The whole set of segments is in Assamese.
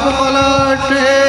পলাটে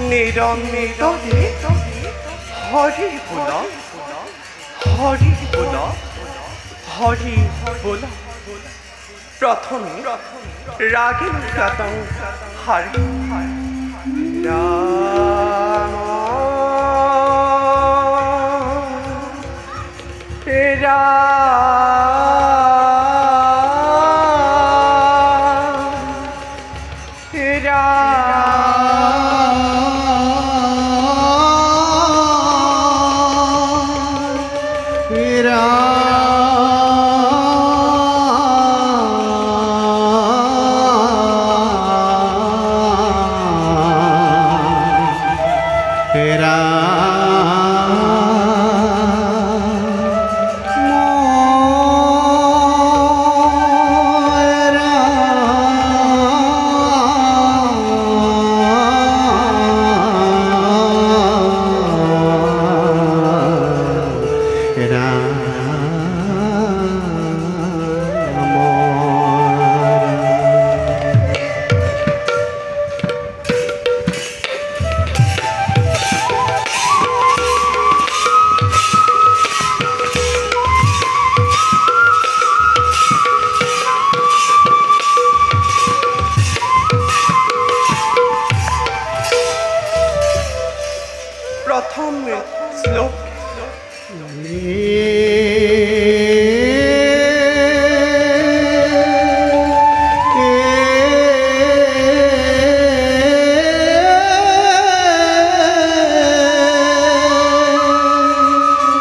নিরন্তরে হরি বল হরি বল হরি বল প্রথমে রাগে গাতং হরি রাম প্রথম শ্লোক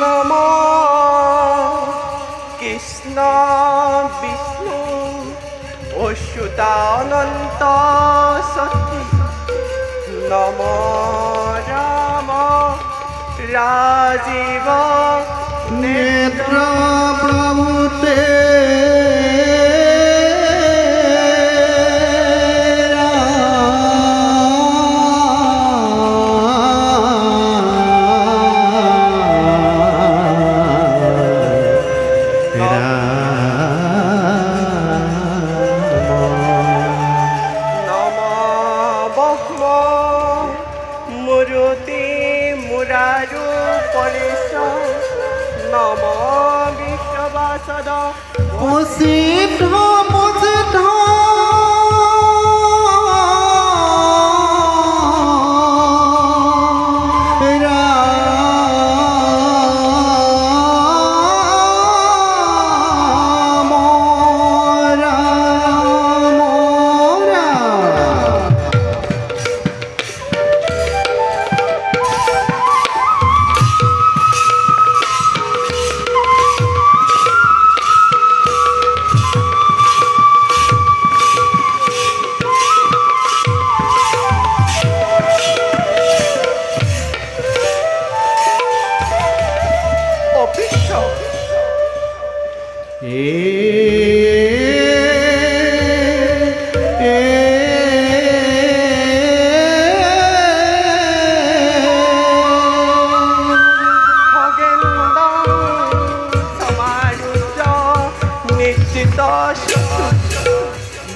নম কৃষ্ণ বিষ্ণু অচ্যুতানন্ত সতী নম রাজীব নেত্র প্রভুতে নম ব্রহ্ম মুরতি মুরারু পরেশ নম বিশ্ববাসদ মুসিদ্ধ মুসিদ্ধ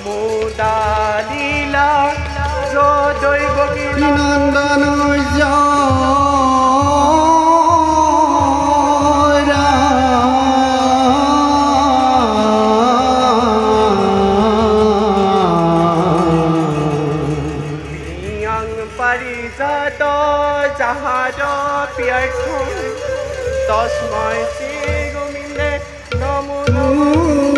মুদালীলা দৈব নন্দন পারিজাত যাহার প্রিয়ার্থ তস্মৈ শ্রী গোবিন্দে নমো নমঃ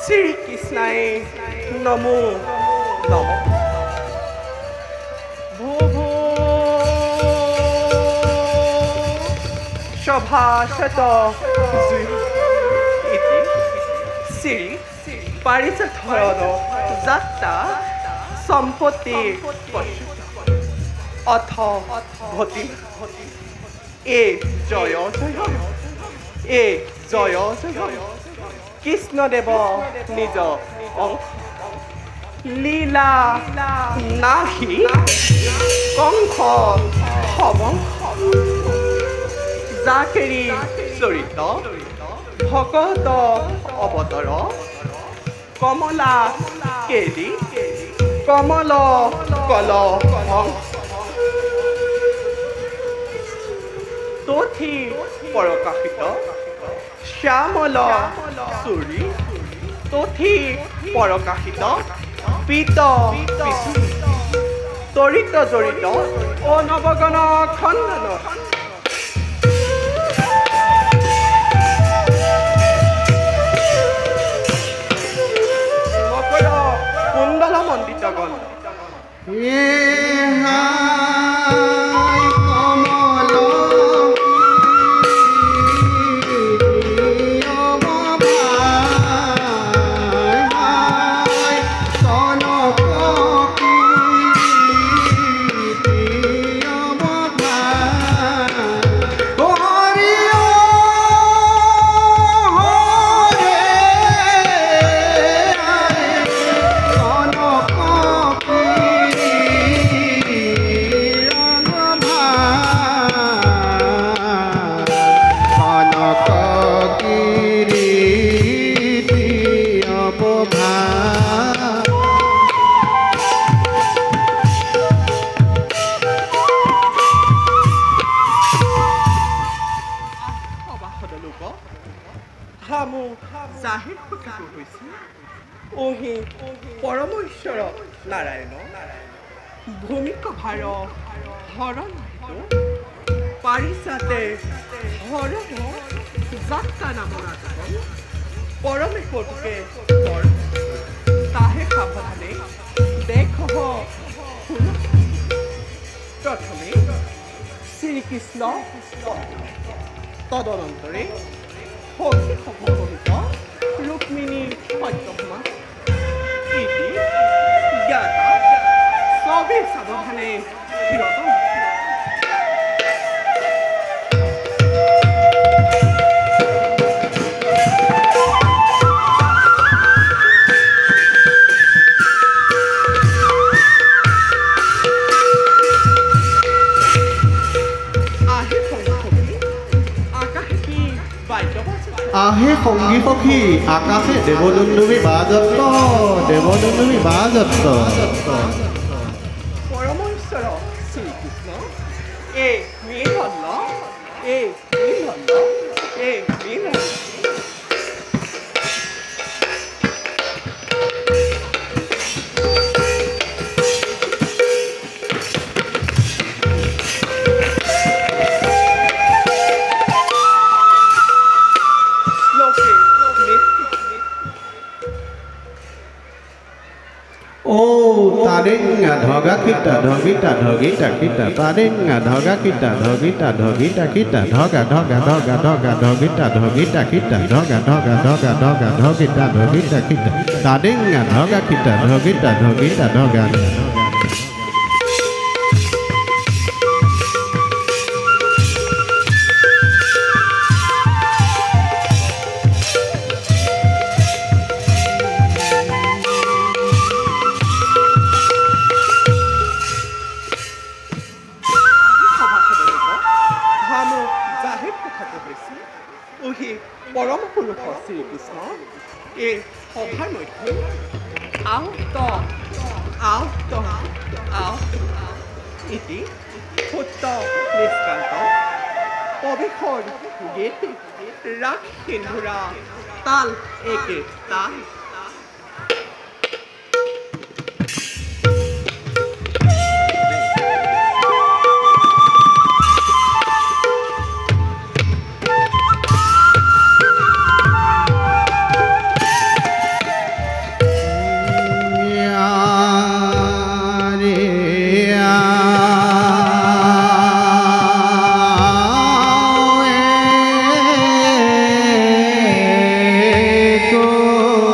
শ্রীকৃষ্ণায় নমো নমঃ ভূভূ সভাসত ইতি শ্ৰী পাৰিজাতহৰণ যাত্ৰা সম্পত্তি অথ ভতি এ জয় জয় এ জয় জয় কৃষ্ণদেৱ নিজ অংশ লীলা নাহি কংস হবংশ জাকেৰি চৰিত ভকত অৱতৰ কমলা কেৰি কমল কল তথি পৰকাশিত শ্যামল চুৰি তথি পৰকাশিত পিত তৰিত জড়িত অ নৱগণ খণ্ডন মকৰ কুণ্ডল মণ্ডিতগণ পৰমেশ্বৰ নাৰায়ণ ভূমিকভাৰ হৰণ পাৰিছাতে হৰণ যাত্ৰা নামৰ পৰমেশ্বৰটোকে তাহে সাৱধানে দেখ প্ৰথমে শ্ৰীকৃষ্ণ তদনন্তৰে সখী সহগত ৰুক্মিণী সত্যভামা জ্ঞাতা সবে সাৱধানে বিৰত আহে সংগী সখী আকাশে দেৱদুন্দুবী বাজত্ব দেৱদুন্দুবী বাজত্ব পৰমেশ্বৰ শ্ৰীকৃষ্ণ এই মৃদন্ন এই মৃদন্ন এই মৃদন্ন Taringa dhoga kita dhogita dhogita kita taringa dhoga kita dhogita dhogita kita dhoga dhoga dhoga dhoga dhogita dhogita kita dhoga dhoga dhoga dhoga dhogita dhogita kita taringa dhoga kita dhogita dhogita dhoga পৰম পুৰুষ শ্ৰীকৃষ্ণ এই সভাৰ মধ্যে ইতি সত্য নিষ্কান্ত প্ৰৱেশৰ গীত ৰাগ সিন্ধুৰা তাল একে তাল go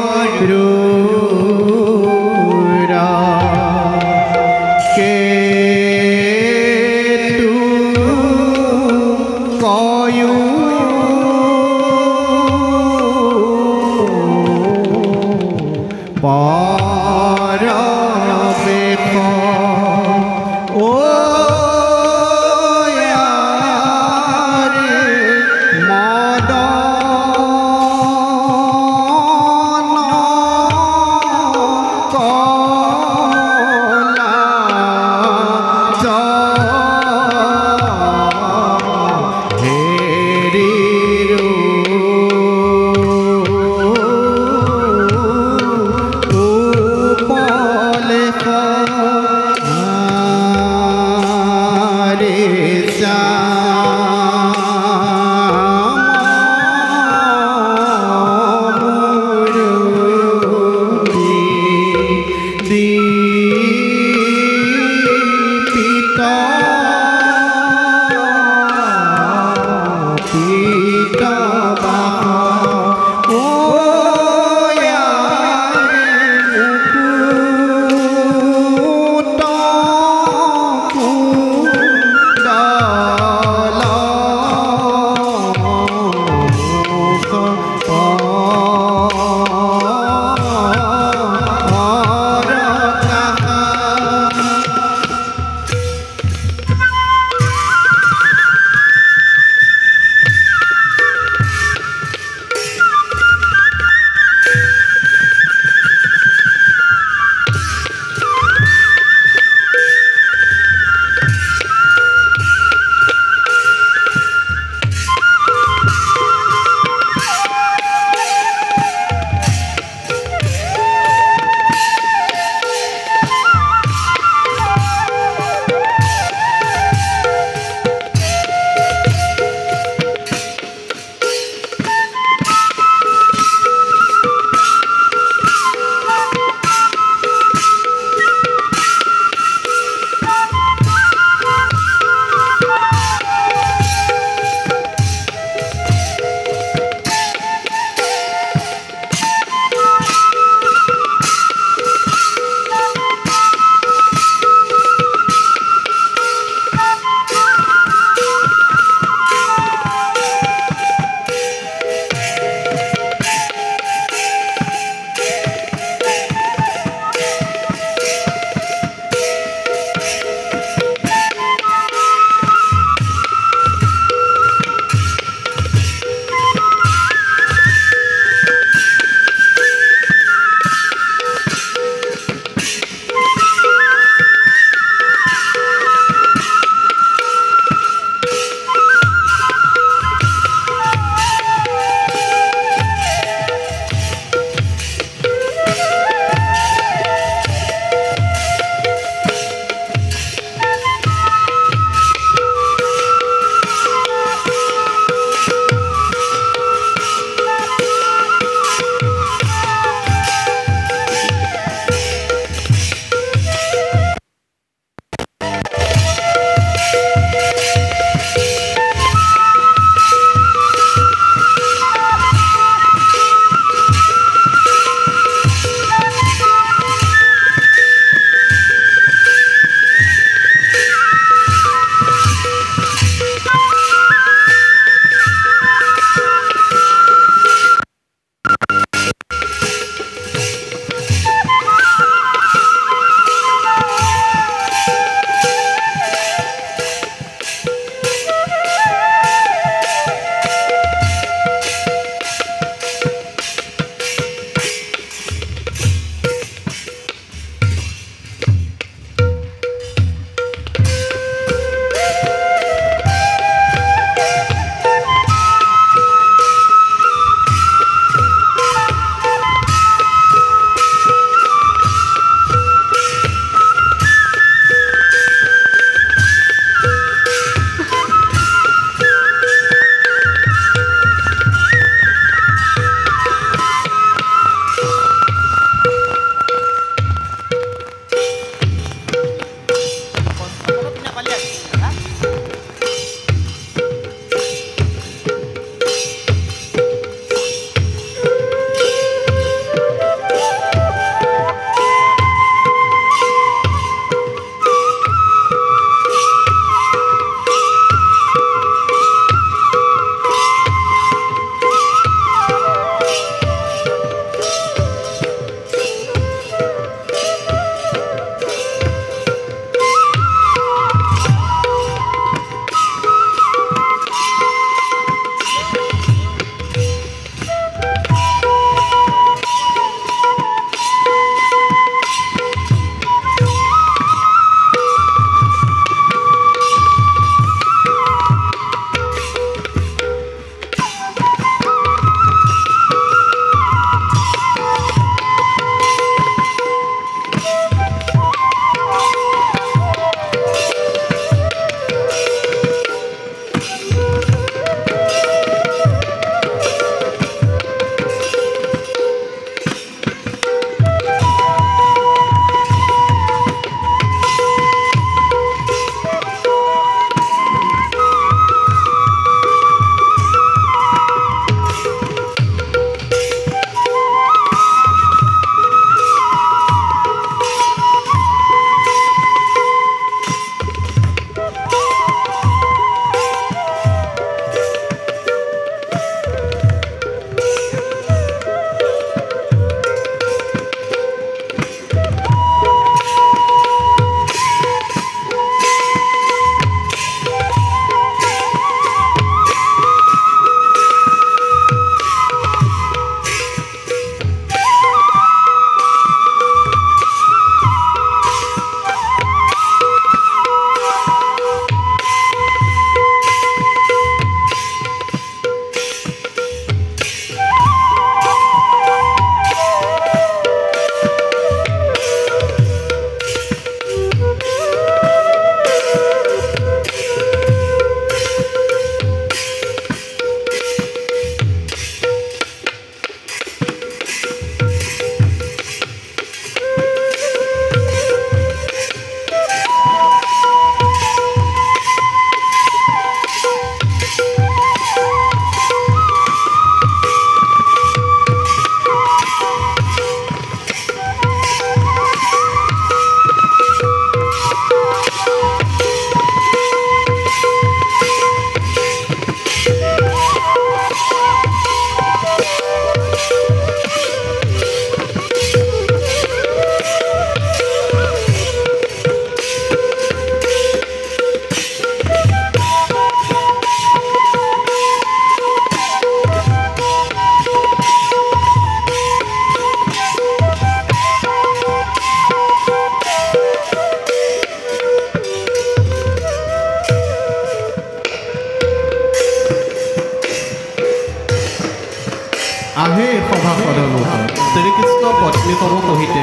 আহে সভা সদনত শ্ৰীকৃষ্ণ পত্নীসমূহ সহিতে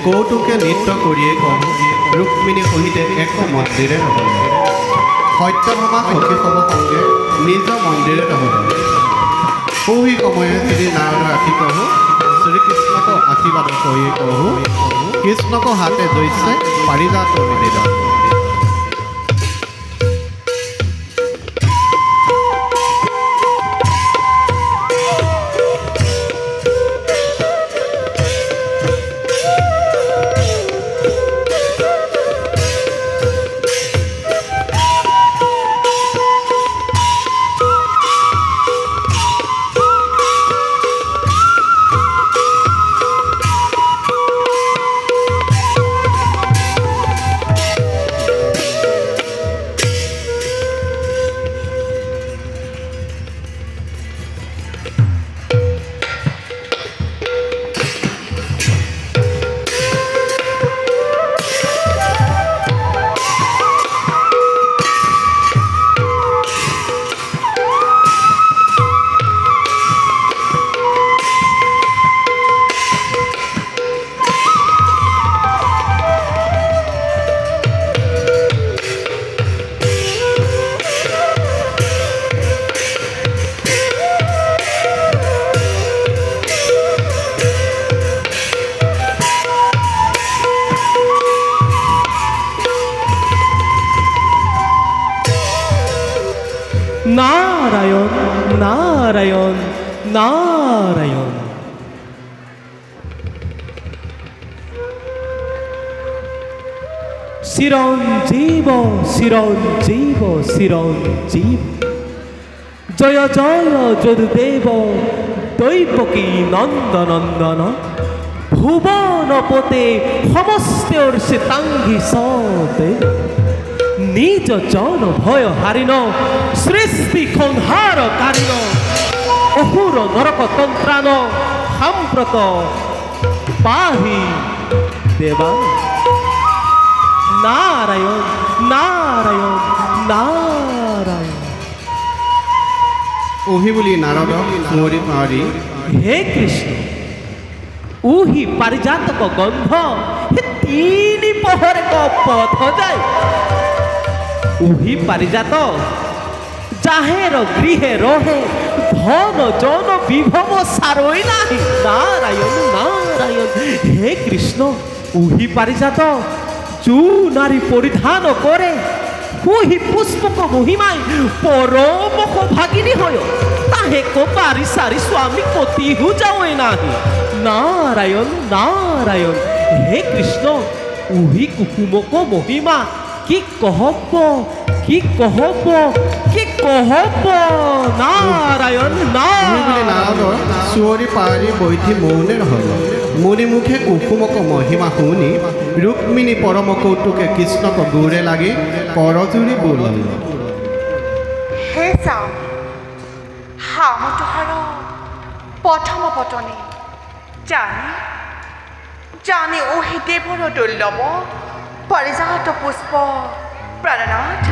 কৌতুকে নৃত্য কৰিয়ে কওঁ ৰুক্মিণীৰ সহিতে এক মন্দিৰে নহ'লে সত্যভামা সখীসমূহ সংগে নিজ মন্দিৰে নহ'লে সেই সময়ে শ্ৰী নাৰদৰ আশী কহোঁ শ্ৰীকৃষ্ণক আশীৰ্বাদ কৰিয়ে কহোঁ কৃষ্ণক হাতে জৈছে পাৰিজাত নিবেদন নারায়ণ নারায়ণ নারায়ণ চিরঞ্জীব চিরঞ্জীব চিরঞ্জীব জয় জয় যদুদেব দৈবকী নন্দনন্দন ভুবনপতে সমস্তের শীতাঙ্গী সদেব নিজ জন ভয় হারিন সৃষ্টি সংহার কারিন অসুর নরক তন্ত্রান সাম্প্রত পাহি দেবা নারায়ণ নারায়ণ নারায়ণ ওহি বুলি নাৰদ সুঁৱৰি পাৰি হে কৃষ্ণ উহি পাৰিজাতক গন্ধ হে তিনি পহৰে পথ যায় উহি পাৰিজাত যাহেৰ গৃহে ৰহে ধন জন বিভব সাৰই নাহি নাৰায়ণ নাৰায়ণ হে কৃষ্ণ উহি পাৰিজাত যু নারী পরিধান করে কুহি পুষ্পক মহিমায় পরম ভাগিনী হয় তাহে পারি সারি স্বামী কতিহু যাওয়ে নাহি নারায়ণ নারায়ণ হে কৃষ্ণ উহি কুকুমক মহিমা কি কহব কি কহব কি কহব নারায়ণ নাৰদ সুঁৱৰি পাৰি বৈঠি মৌনে নহ'ল মুনি মুখে কুকুমক মহিমা শুনি ৰুক্মিণী পৰম কৌতুকে কৃষ্ণক গুৰে লাগি কৰজুৰি বোলল হে স্বামী হামটোহাৰ প্ৰথম পতনী জানি ওহি দেৱৰ দুৰ্লভ পাৰিজাত পুষ্প প্ৰাণনাথ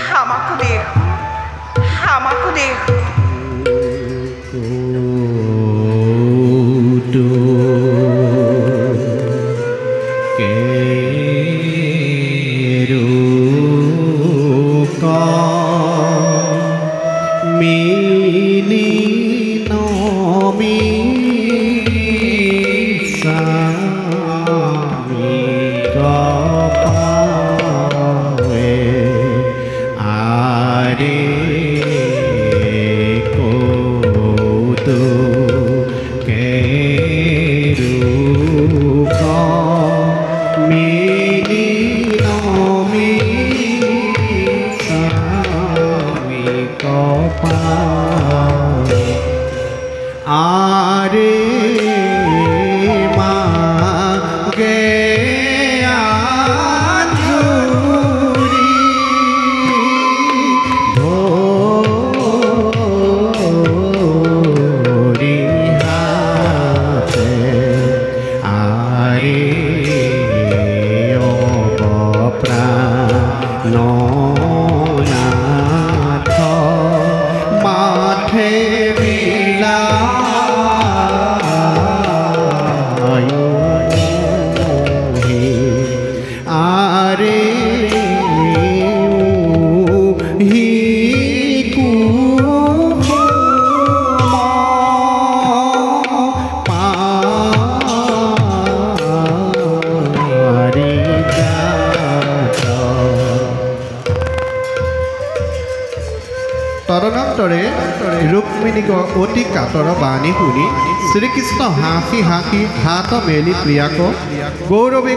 হামাকো দেহ ৰুক্মিণীক অতি কাতৰ বাণী শুনি শ্ৰীকৃষ্ণ হাঁহি হাঁহি হাত মেলি প্ৰিয়াক গৌৰৱে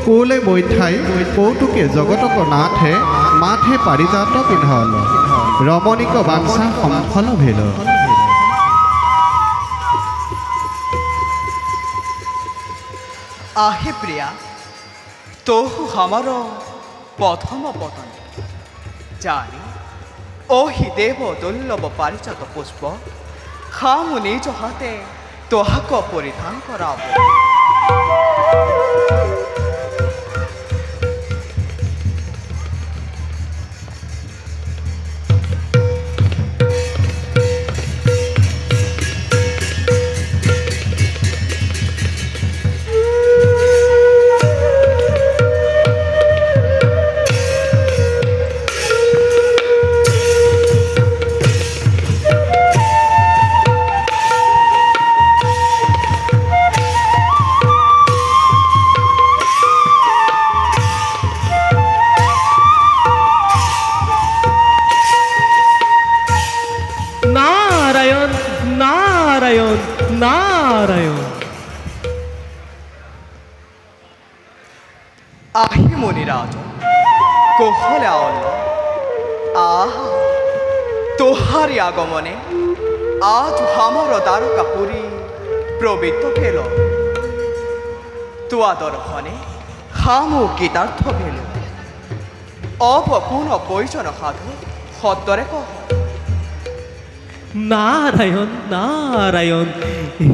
কৌলে বৈঠাই কৌতুকে জগতক নাথে মাথে পাৰিজাত পিন্ধল ৰমণীক বাঞ্ছা সম্ফল ভেল आहे प्रिया तोहु हमारो प्रथम पतन जानी ओहि देव दुर्लभ पारिजात पुष्प हामु निज हाथे तोहाक परिधान कराब नारायण आहे मुनिराज कोहले आहा तोहारी आगमने आज हमार द्वारकापुरी प्रवृत्त भेल तुआ दर्शने हामु गीतार्थ भेल अब पुनः प्रयोजन साधु सत्तरे कह नारायण नारायण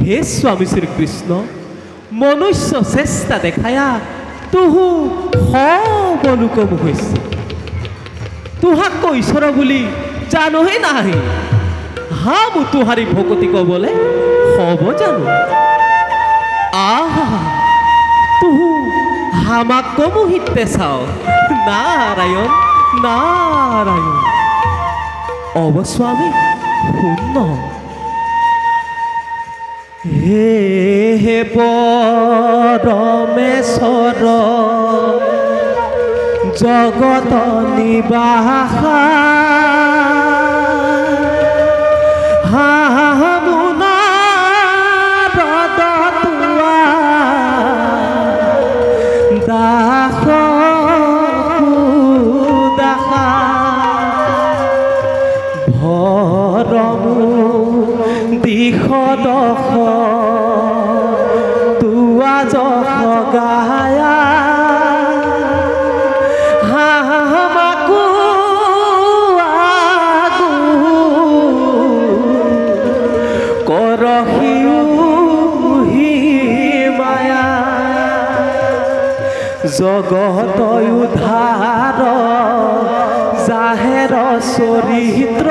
हे स्वामी श्रीकृष्ण मनुष्य चेष्टा देखाया तुहु सबलोकम হৈছে तुहाक ईश्वर বুলি জানোহে নাহি হামু तुहारी भक्ति कबले हब जानो आहा तुहु हामाक मोहिते चाओ नारायण नारायण अब स्वामी শূন্য হে পৰমেশ্বৰ জগত নিবাসা হামুনা ৰদতুৱা দাস দাসা দিশ দশ তুৱা যশ গায়া হামাকু আগু কৰহিও মায়া জগত উদ্ধাৰ জাহেৰ চৰিত্ৰ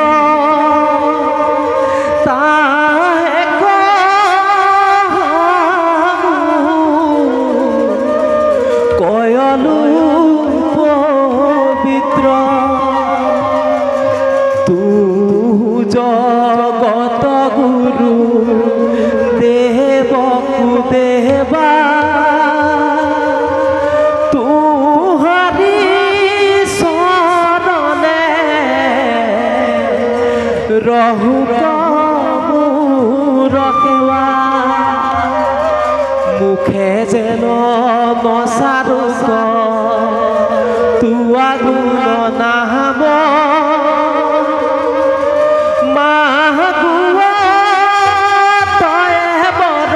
কয়লু পবিত্ৰ তু জগত গুৰু দেবকু দেবা তুহাৰি শৰণে रहु रखेवा मुखे जेन नचारू तुआ गुण नाम मागुआ तय बर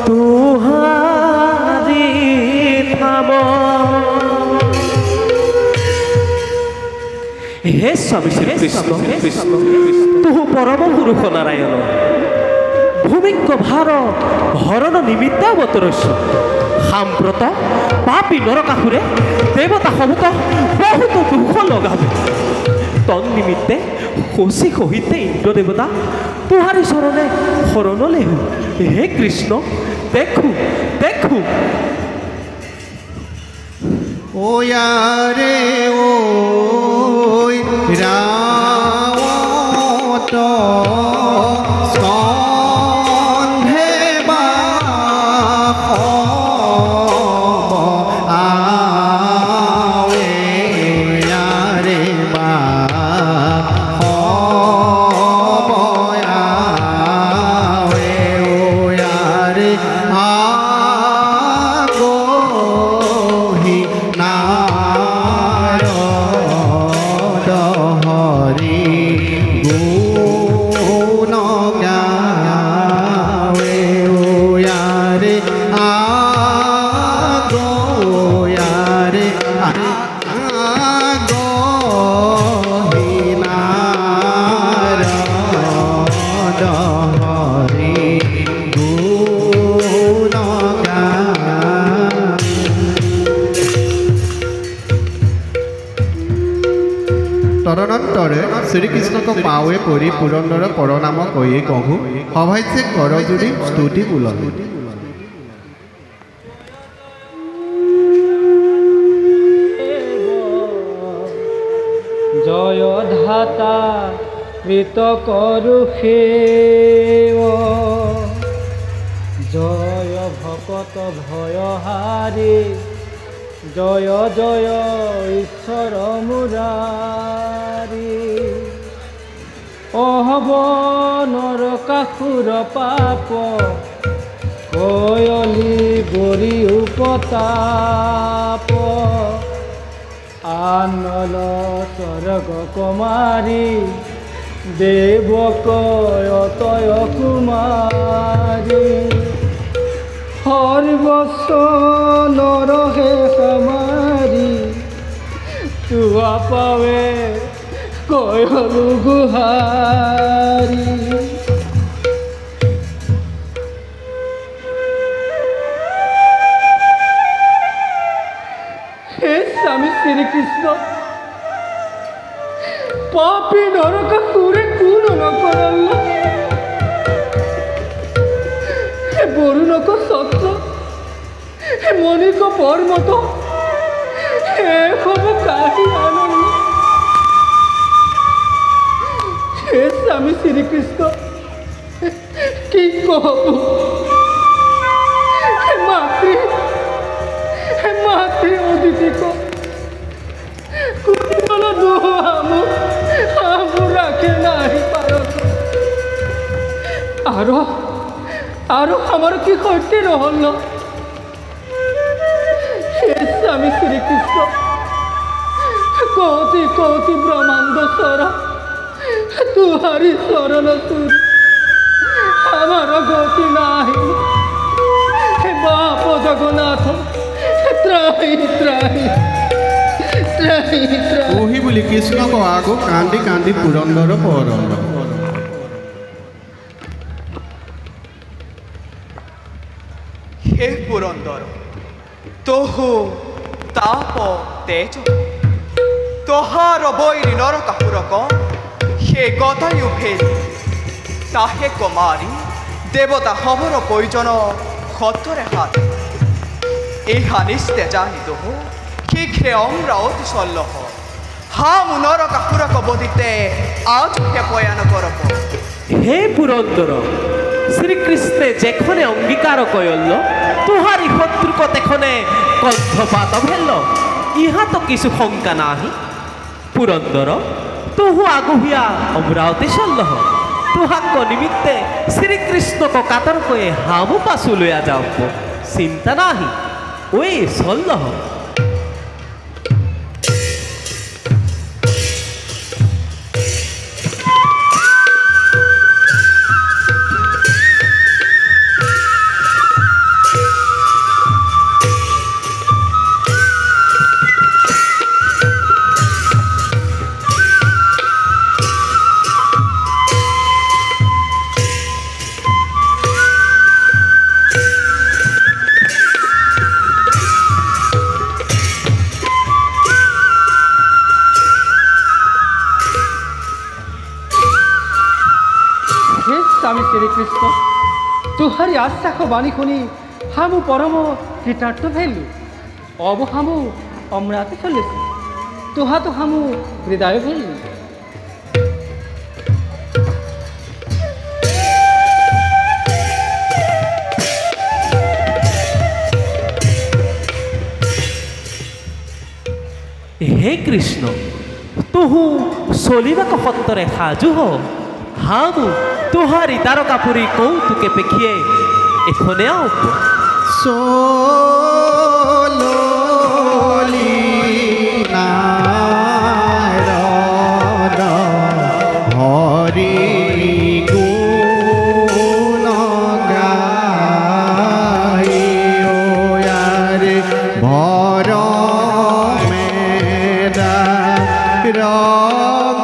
तुहारी थाम हे स्वामी श्री कृष्ण तुहु परम पुरुष नारायण भूमिक भार हरण निमित्त अवतरस् साम्प्रत पापी नरकासुरे देवता सबुक बहुत दुख लगाबे तन्निमित्ते कोशी सहित इंद्र देवता तुहारी शरणे शरण लेहु हे कृष्ण देखु देखु ओ यारे ओ रावत स्कंधे आवे यारे হৰি গুণ গান। তদনন্তরে শ্রীকৃষ্ণক পাওয়ে পরি পুরন্দর পরনাম কয়ে কহু সভাইছে করজুড়ি স্তুতি বুলন। জয় ধাতা কৃত করু সেব, জয় ভকত ভয়হারি, জয় জয় ঈশ্বর মুরারি। অহব নরকাসুর পাপ, কয়লি বৰি উপতাপ। আনল স্বর্গ কুমারী, দেবকয়তয় কুমারী। সর্বস্ব নরহে সমারি, তুয়া পাবে কয়লু গুহারি। হে স্বামী শ্রীকৃষ্ণ, পাপী নরকাসুরে কোন নকরল, হে বরুণক সত্য, হে মণিক পর্বত, হে সব কাহি আনন্দ। হে স্বামী শ্রীকৃষ্ণ, কি কহব, হে মাতৃ, হে মাতৃ অদিতিক কুমল দুহ আমু রাখে নাহি পারত। আরো আমার কি করতে রহল। হে স্বামী শ্রীকৃষ্ণ, কৌতি কৌতি ব্রহ্মাণ্ড স্বর তুহারি শরণ সুর, আমার গতি নাহি। হে বাপ জগন্নাথ, ত্রাহি ত্রাহি ত্রাহি ত্রাহি। ওহি বুলি কৃষ্ণক আগো কান্দি কান্দি পুরন্দর পরল। হে পুরন্দর, তোহু তাপ তেজ, তোহার বৈরি নরকাসুরক সে গতায়ু ভেলি। তাহে কুমারী দেবতা হবর প্রয়োজন সত্যরে হাত। ইহা নিস্তে জানি তোহু শীঘ্রে অমরা অতি সল্লহ। হামু নরকাসুরক বদিতে আজ হে পয়ান করব। হে পুরন্দর, শ্রীকৃষ্ণে যেখনে অঙ্গীকার কয়ল, তুহারি শত্রুক তেখনে কণ্ঠপাত ভেল। ইহা তো কিছু শঙ্কা নাহি। পুরন্দর, তুহু আগুহিয়া অমরাবতী সল্লহ। তুহাক নিমিত্তে শ্রীকৃষ্ণক কাতর কয়ে হামু পাশু লইয়া যাও, চিন্তা নাহি। ওই সল্লহ। স্বামী শ্রীকৃষ্ণ, তুহারি আশ্বাস বাণী শুনি হামু পরম কৃতার্থ ভেলু। অব হামু অমরাতে চলেছি, তুহা তো হামু হৃদয় ভেলু। হে কৃষ্ণ, তুহু চলিবাক সত্তরে সাজু হ। হামু তুহারি দ্বারকাপুরী কৌতুকে পেখিয়ে এখনে আউপ। সোলি নারদ হরি গুণ গাই, ওয়ারে ভর মেদা রকাপুরী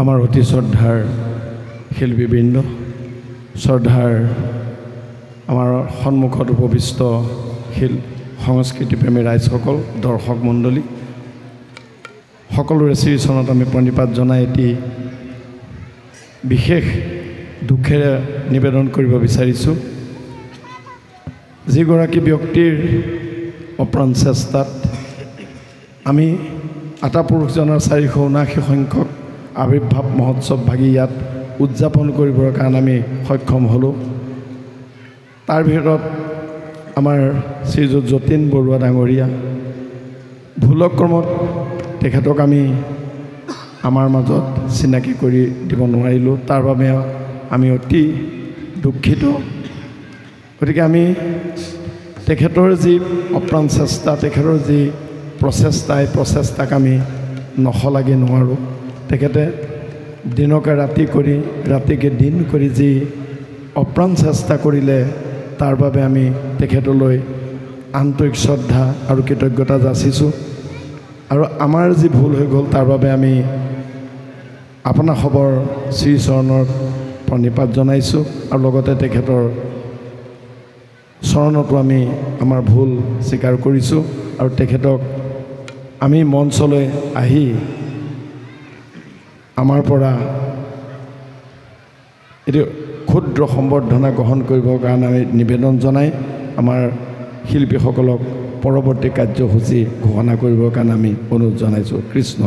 আমাৰ অতি শ্ৰদ্ধাৰ শিল্পীবৃন্দ, শ্ৰদ্ধাৰ আমাৰ সন্মুখত উপবিষ্ট সংস্কৃতিপ্ৰেমী ৰাইজসকল, দৰ্শক মণ্ডলী, সকলোৰে শ্ৰীচৰণত আমি প্ৰণিপাত জনাই এটি বিশেষ দুখেৰে নিবেদন কৰিব বিচাৰিছোঁ। যিগৰাকী ব্যক্তিৰ অপ্ৰাণ চেষ্টাত আমি আটাপুৰুষজনৰ 479 সংখ্যক আৱিৰ্ভাৱ মহোৎসৱ ভাগি ইয়াত উদযাপন কৰিবৰ কাৰণে আমি সক্ষম হ'লোঁ। তাৰ ভিতৰত আমাৰ শ্ৰীযুত যতীন বৰুৱা ডাঙৰীয়া, ভুলক্ৰমত তেখেতক আমি আমাৰ মাজত চিনাকি কৰি দিব নোৱাৰিলোঁ। তাৰ বাবে আমি অতি দুখিত। গতিকে আমি তেখেতৰ যি অপ্ৰাণ চেষ্টা, তেখেতৰ যি প্ৰচেষ্টা, এই প্ৰচেষ্টাক আমি নশলাগি নোৱাৰোঁ। তেখেতে দিনকে ৰাতি কৰি, ৰাতিকে দিন কৰি যি অপ্ৰাণ চেষ্টা কৰিলে, তাৰ বাবে আমি তেখেতলৈ আন্তৰিক শ্ৰদ্ধা আৰু কৃতজ্ঞতা যাচিছোঁ। আৰু আমাৰ যি ভুল হৈ গ'ল, তাৰ বাবে আমি আপোনাৰ খবৰ শ্ৰীচৰণত প্ৰণিপাত জনাইছোঁ। আৰু লগতে তেখেতৰ চৰণতো আমি আমাৰ ভুল স্বীকাৰ কৰিছোঁ। আৰু তেখেতক আমি মঞ্চলৈ আহি আমাৰ পৰা এইটো ক্ষুদ্ৰ সম্বৰ্ধনা গ্ৰহণ কৰিবৰ কাৰণে আমি নিবেদন জনাই আমাৰ শিল্পীসকলক পৰৱৰ্তী কাৰ্যসূচী ঘোষণা কৰিবৰ কাৰণে আমি অনুৰোধ জনাইছোঁ। কৃষ্ণ।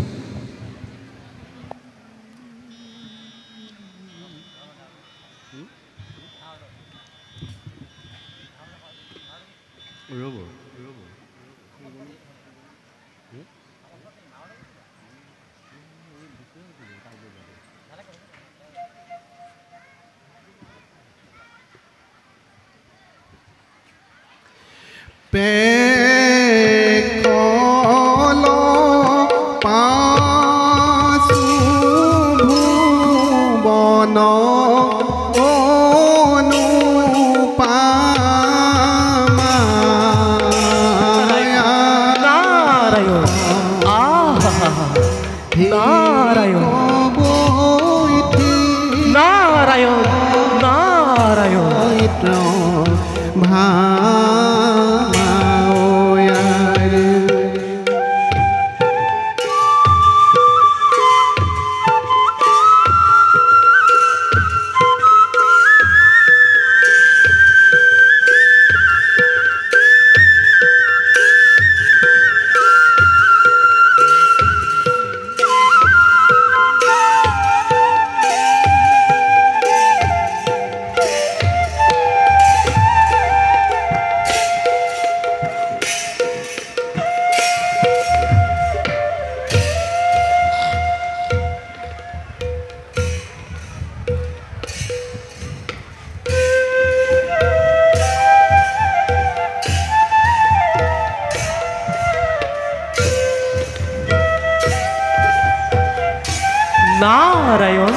নারায়ণ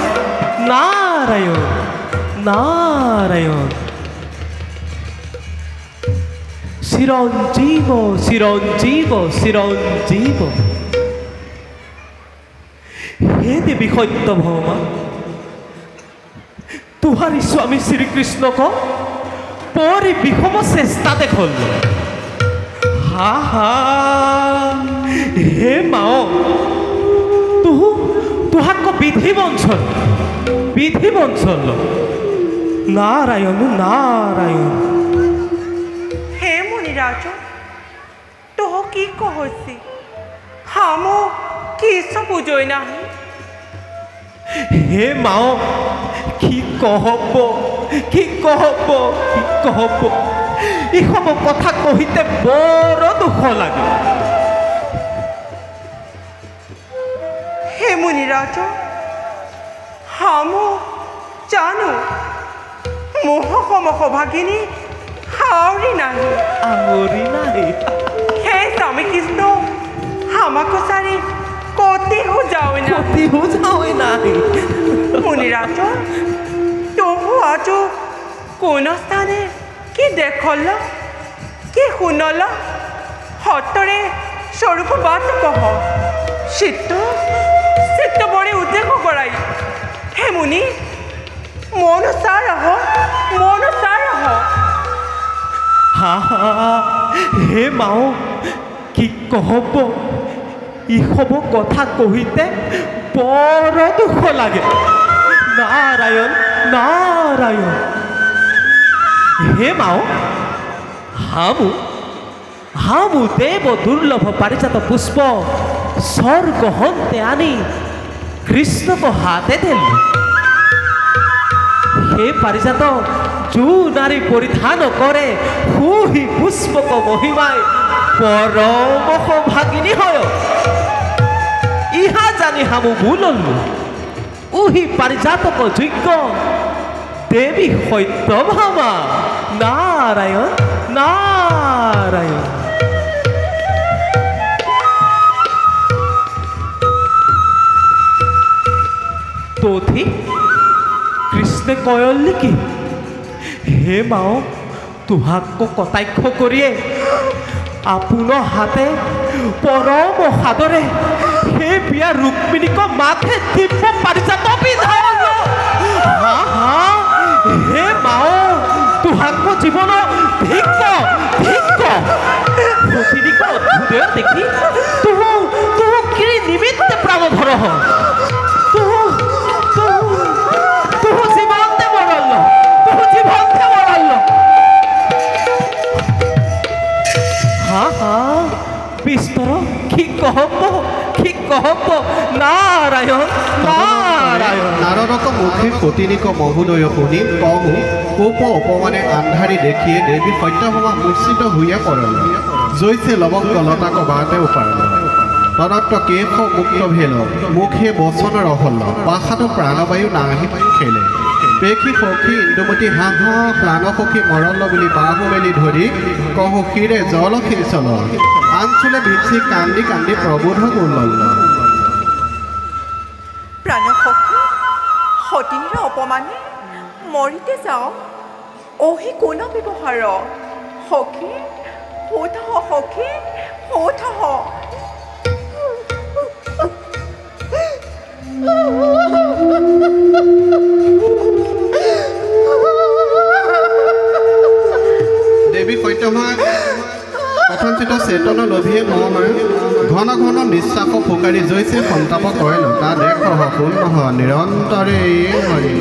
নারায়ণ নারায়ণ। চিরঞ্জীব চিরঞ্জীব চিরঞ্জীব। হে দেবী সত্যভামা, तुहारी स्वामी श्री कृष्ण को परी विषम चेष्टा देखल। हा हा हे माओ, तुहाक विधि बंचल नारायण नारायण। हे मुनिराज, तो की कहसी हम किस बुझे ना। हे माओ কি कहब এই সব কথা কহিতে বড় দুঃখ লাগে। হে মুনিরাজ, হাম জানো মোহ সমভাগিনী হাওরি নাই। হে স্বামী কৃষ্ণ আমাকে সারি কতি হো যাওয়ে নাই। মুনিরাজ, তবু আজ কোন স্থানে কি দেখল কি শুনল, সতরে স্বরূপ বাত কহ। শীত শীত কৃষ্ণ বৰে উদ্দেশ্য কৰাই হে মুনি মন চাৰ আহ হা হে মাও কি কহব ইসব কথা কহিতে বৰ দুখ লাগে নাৰায়ণ নাৰায়ণ হে মাও হামু দেব দুর্লভ পারিজাত পুষ্প স্বর্গহন্তে আনি কৃষ্ণক হাতে দেল হে পারিজাত যু নারী পরিধান করে হুহি পুষ্পক মহিমায় পরমহ ভাগিনী হয় ইহা জানি হামু ভুললু উহি পারিজাতক যোগ্য দেবী সত্যভামা নারায়ণ নারায়ণ তোথি কৃষ্ণে কয়লি কি হে মাও তুহাকো কটাক্ষ কৰিয়ে আপোনাৰ হাতে পৰম সাদৰে হে বিয়া ৰুক্মিণীক মাথে দিব পাৰিজাত বিধান হে মাও তুহাকো জীৱন ভিক্ষ সতীনিক অদ্ভুত দেখি তুহু কি নিমিত্তে প্ৰাণ ধৰহ তুহু জীৱনতে মৰল বিস্তৰ কি কহব নারায়ণ নারায়ণ নারদক মুখে সতীনিক মহোদয় শুনি কমু কোপ অপমানে আন্ধারি দেখিয়ে দেবী সত্যভামা মূর্ছিত হইয়া পড়ল জৈছে লবঙ্গ লতাক বাৰতে উপাৰল তদত্ত কেশ মুক্ত ভেল মুখে বচন ৰহল পাশাটো প্ৰাণবায়ু নাহি খেলে পেখি সখী ইন্দুমতী হাঁহ প্ৰাণ সখী মৰল বুলি বাহু মেলি ধৰি কহু শিৰে জল সিঞ্চল আনচুলে বিঞ্চি কান্দি কান্দি প্ৰবোধ গৌলল প্ৰাণ সখী সতীনীৰ অপমানে মৰিতে যাওঁ অহি কোন ব্যৱহাৰ সখী সখী দেবী সত্যভামা কথঞ্চিত চেতন লোভিয়ে মমাৰ ঘন ঘন নিশ্বাস ফুকাৰি জৈছে সন্তাপ কৰিল তা দেখ শুন নহ নিৰন্তৰে হৰি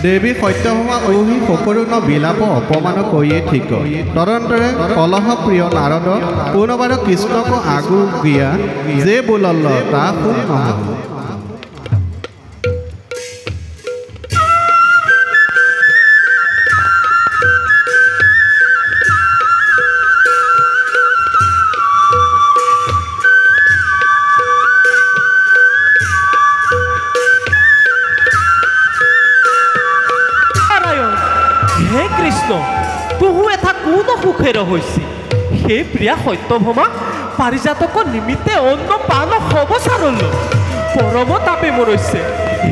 দেৱী সত্যভামা ঐহি সকৰুণ বিলাপ অপমান কৰিয়ে ঠিক তদন্তৰে কলহ প্ৰিয় নাৰদ পুনৰবাৰ কৃষ্ণক আগু গিয়া যে বোলল তা শুন নহয় হে প্ৰিয়া সত্যভামা পাৰিজাতক নিমিত্তে অন্ন পান সবসাৰল পৰম তাপে মৰৈছে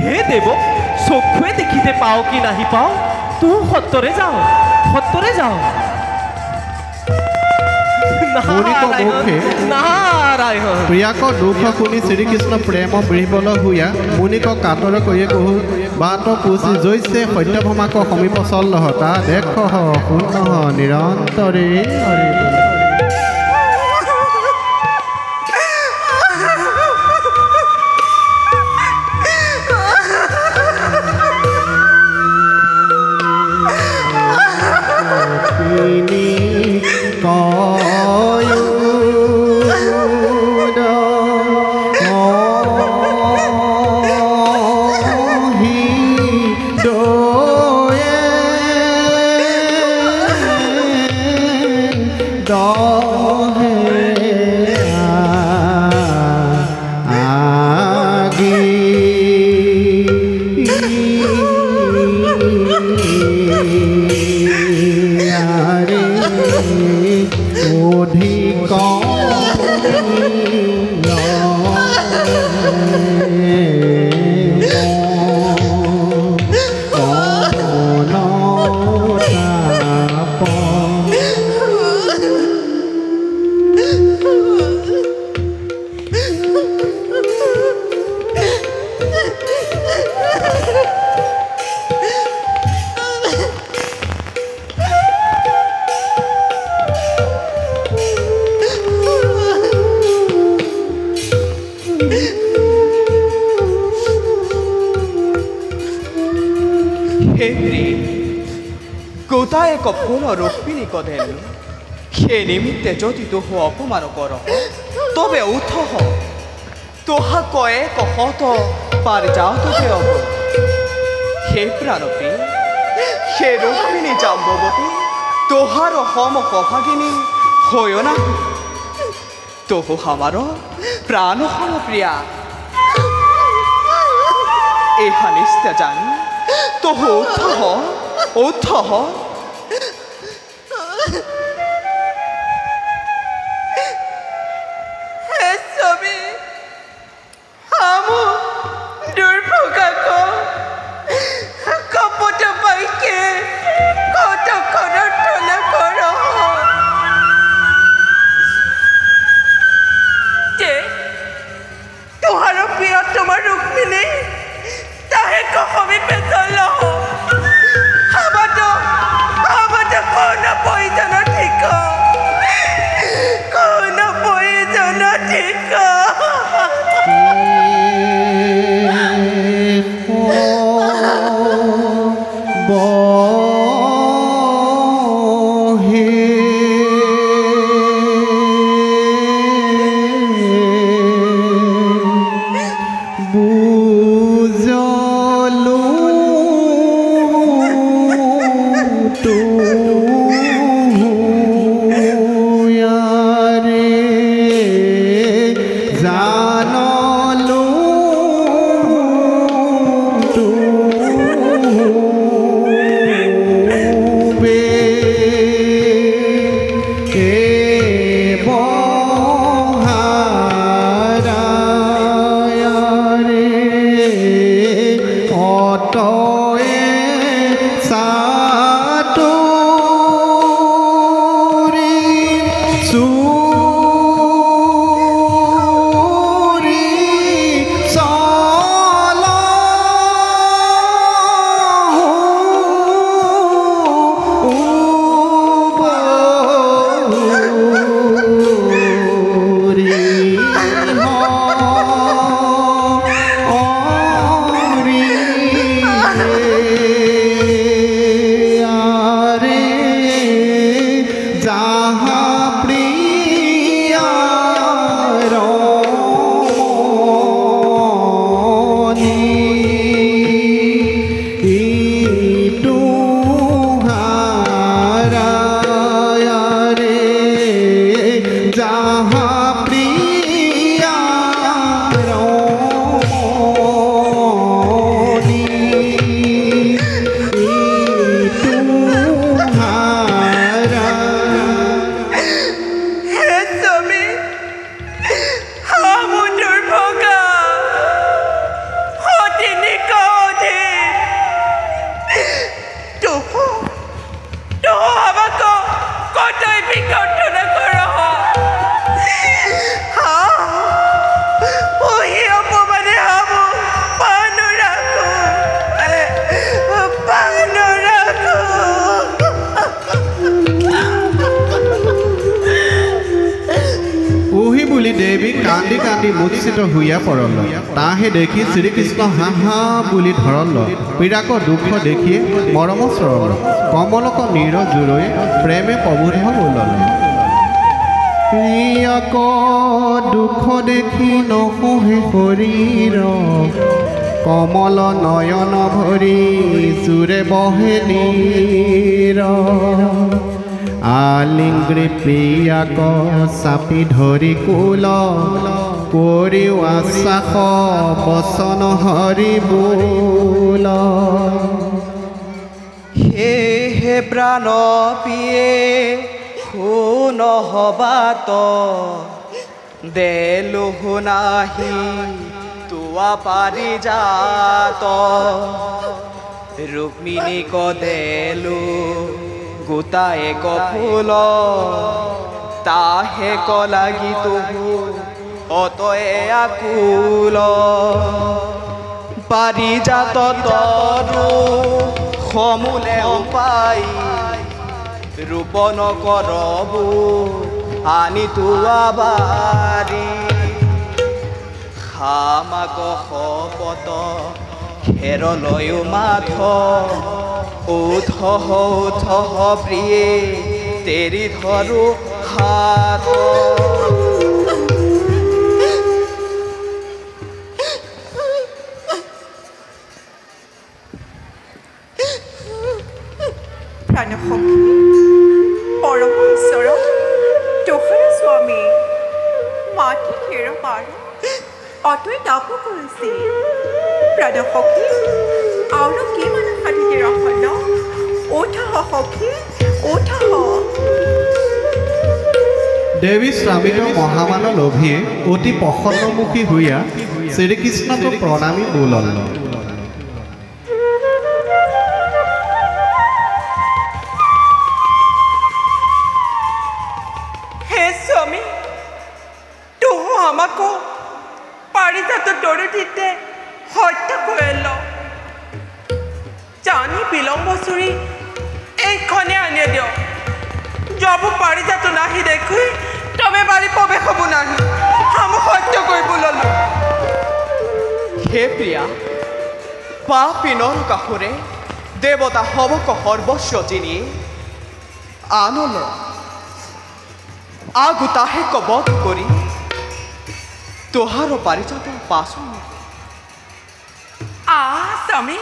হে দেৱ চকুৱে দেখিতে পাও কি নাহি পাও তুহ সত্তৰে যাও নাৰায়ণ প্ৰিয়াক দুখ শুনি শ্ৰীকৃষ্ণ প্ৰেম বৃহবল হুয়া মুনিক কাতৰ কৰিয়ে কহু বাট পুচি জৈছে সত্যভামাক সমীপ চল তা দেখ শুন নিৰন্তৰে গোটায়েক ফুল রুক্মিণী কদেল সে নিমিত্তে যদি তোহ অপমান কর তবে উঠ তোহা কয়েক হত পারিজাত দেব হে প্রাণপী হে রুক্মিণী জাম্ববতী তোহার হম কভাগিনী হয় না তোহ আমার প্রাণ হম প্রিয়া এহা নিস্তে জানি তোহ উঠ দৈবিক ঘটনা করো ওই অপমানে হামু পানো রাখো পানো রাখো উহি বুলি দেৱী কান্দি কান্দি মূৰ্ছিত হৈয়া পৰল তাহে দেখি শ্ৰীকৃষ্ণ হা হা বুলি ধৰল পীড়াক দুখ দেখিয়ে মৰম চৰল কমলক নীৰ জোৰৈ প্ৰেমে প্ৰবোধ ওলল প্ৰিয়ক দুখ দেখি নসহে শৰীৰ কমল নয়ন ভৰি জোৰে বহে নীৰ আলিংগ্ৰী প্ৰিয়াক চাপি ধৰি কুল কৰিও আশ্বাস বচন হৰি বোল হে প্ৰাণ পিয়ে শুন হবাত দেলো শুনাহি তোৱা পাৰি যাত ৰুক্মিণীক দেলো গোটায়ে ফুল তাহে লাগি তুহু অতয়ে আকুল পাৰি যাত তৰু সমূলে পাই ৰূপন কৰবু আনি তোৱা বাৰী খামাক শপত খেৰলৈও মাথ উঠ প্ৰিয়ে তেৰি ধৰো হাত প্ৰাণসখী পৰম ঈশ্বৰ তোহাৰ স্বামী মাটি খেৰ পাৰ অতই তাপ কৰেছে প্ৰাণসখী আৰু কি মানে খাটিতে ৰখল ওঠা সখী ওঠা দেৱী স্বামীৰ মহামান লোভীয়ে অতি প্ৰসন্নমুখী হৈয়া শ্ৰীকৃষ্ণক প্ৰণামী বোলল হে স্বামী তুহ আমাকো পাৰিজাত দৌৰি দিতে হত্যা কৰিল জানি বিলম্ব চুৰি এইখনে আনিয়ে দিয়ক যাব পাৰিজাত নাহি দেখি তবে বাৰী প্ৰৱেশ হ'ব নাহি আমি হত্যা কৰিব ললো হে প্ৰিয়া পাপী নৰকাসুৰে দেৱতা হবক সৰ্বস্ব জিনি আনলে আগু তাহেক বধ কৰি তোহাৰ পাৰিজাত পাছো স্বামী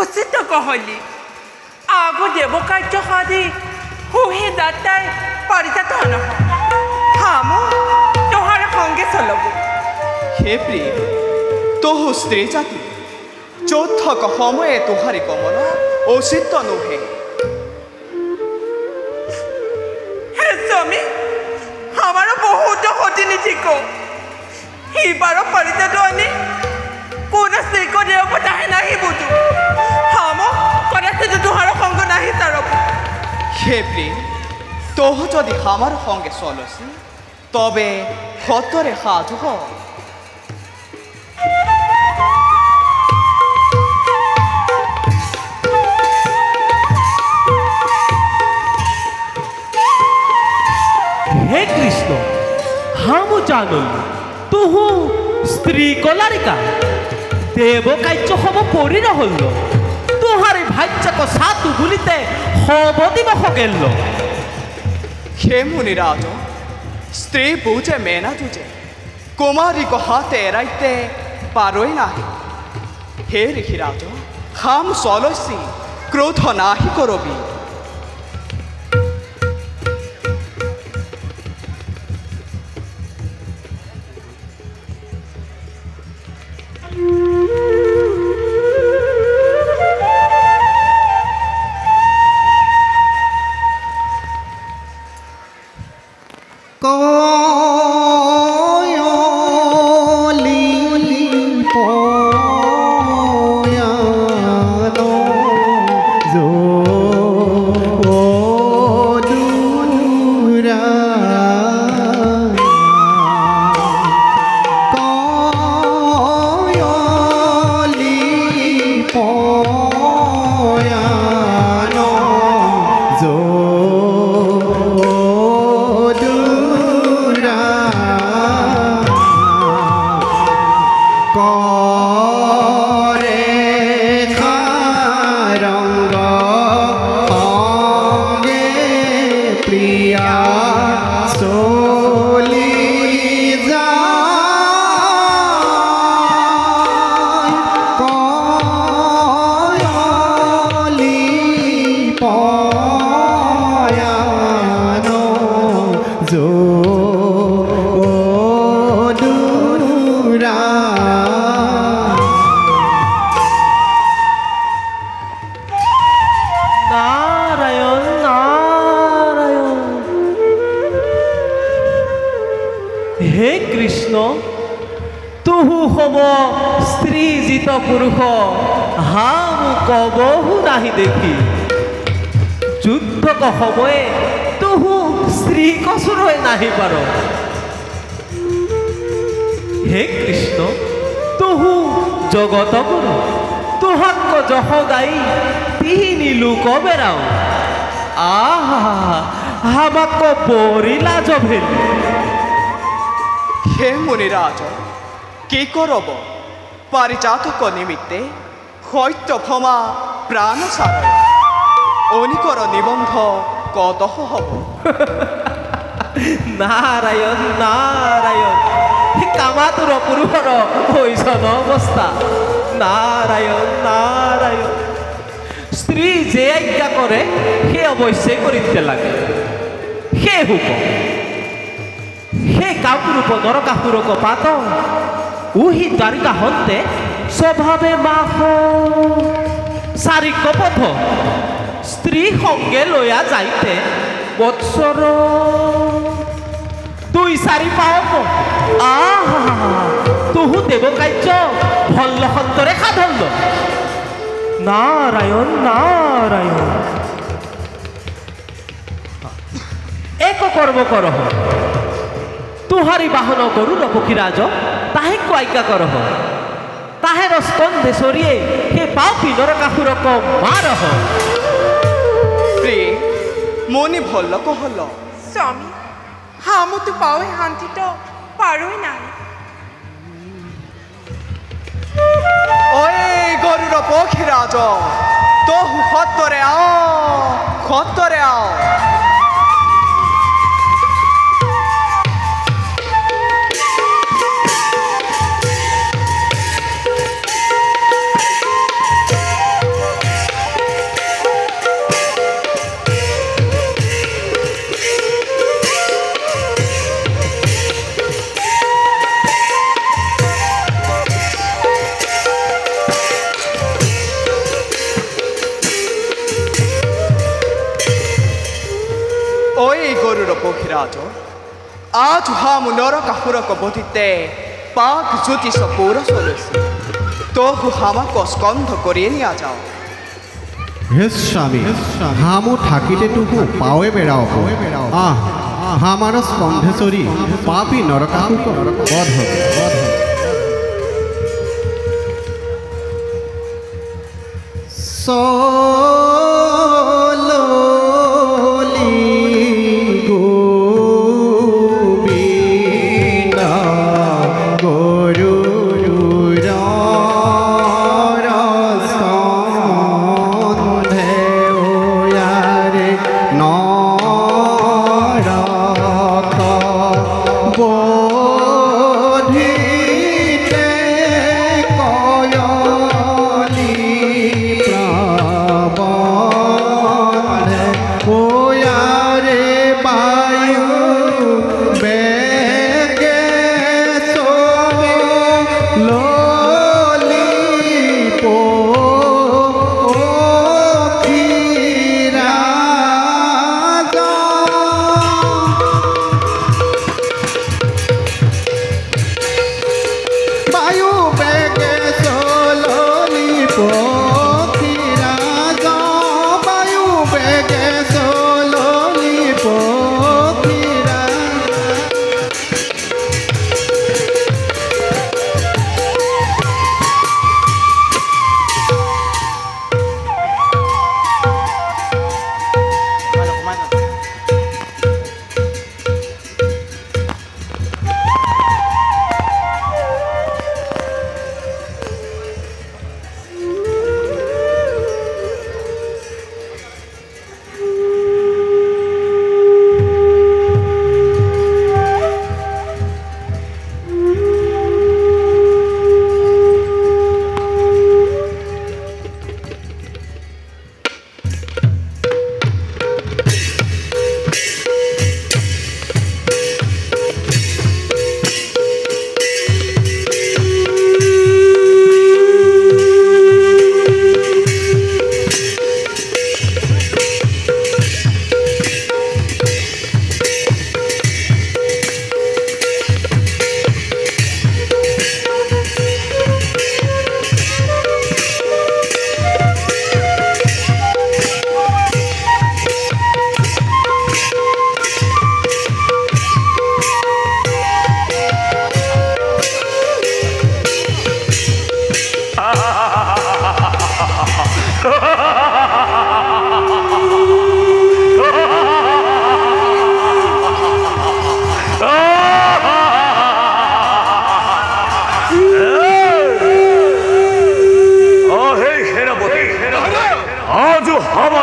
উচিত কহলি আগু দেৱ কাৰ্য সাধি হুহি যাত্ৰাই পাৰিজাত নহয় হামো তোহাৰ সঙ্গে চলব হে প্ৰিয় তোহু স্ত্ৰী জাতি চৌথক সময়ে তোহাৰি কমল ঔচিত্য নুহে হে স্বামী আমাৰো বহুত সতিনিধি কো এইবাৰ পাৰিজাত আনি কোন স্ত্ৰীক দেৱ পতাহে নাহি বুজো হামো কদাচিত তোহাৰ সঙ্গ নাহি তাৰব হে প্ৰিয় তোহু যদি আমার সঙ্গে চলছি তবে সতরে সাজু হ হে কৃষ্ণ হামু জানল তুহু স্ত্রী কলারিকা দেব কার্য হব পরি রহল তুহারে ভাইচাক সাতু বুলিতে হব দিবস গেল হে মুনিরাজ স্ত্রী বুঝে মেনা তুঝে কুমারী को হাতে এরাইতে পারই নাহি হে ঋষিরাজ হাম চলছি ক্রোধ নাহি করবি প্রিয়া চলি যায় কয়লি পয়ান যদুরা নারায়ণ নারায়ণ। হে কৃষ্ণ, তুহু হব স্ত্রী জিত পুরুষ হাম কবহু নাহি দেখি, যুদ্ধক সময়ে তুহু স্ত্রী কসুর হয়ে নাহি পার। হে কৃষ্ণ, তুহু জগত গুরু, তুহাক যহ গাই তিহিনি লোক বেড়াও। আহা হামাক বরি লাজ ভেল। হে মুনিরাজ, কি করব পারিজাতক নিমিত্তে সত্য ভমা প্রাণ সারয়, অনিকর নিবন্ধ কতহ হব। নারায়ণ নারায়ণ, কামাতুর পুরুষর হৈছন অবস্থা। নারায়ণ নারায়ণ, স্ত্রী যে আজ্ঞা করে সে অবশ্যই করিতে লাগে। সে হুক সে কাপুরূপ নরকাসুরক পাত উহি দ্বারিকা হন্তে স্বভাবে মাহ চারিক পথ স্ত্রী সঙ্গে লয়া যাইতে বৎসর 2-4 পাও। আহা তুহু দেব কার্য ভল্ল সন্তরে সাধল্য। নারায়ণ নারায়ণ, এক কর্ম করহ, তুহারি বাহন গরুর পক্ষীরাজ তাহে আজ্ঞা করহ, তাহের স্কন্ধে সরিয়ে হে পাপি নরকাসুরক মারহ। প্রিয়ে মনি ভল্ল কহল। স্বামী, হামতো পাওয়ে শান্তি তো পারই নাই। ওই গরুর পক্ষীরাজ, তহু সত্তরে আও, সত্তরে আও। ওই গরুর পক্ষীরাজ, আজ হাম নরকাসুরক বধিতে পাক জ্যোতিষ পৌরস লৈছে, তহু হামাক স্কন্ধ করিয়ে নিয়া যাও। হে স্বামী, হামু থাকিতে তুহু পাওয়ে বেড়াও। আহ হামার স্কন্ধেশ্বরী পাপি নরকাসুরক বধ হবে।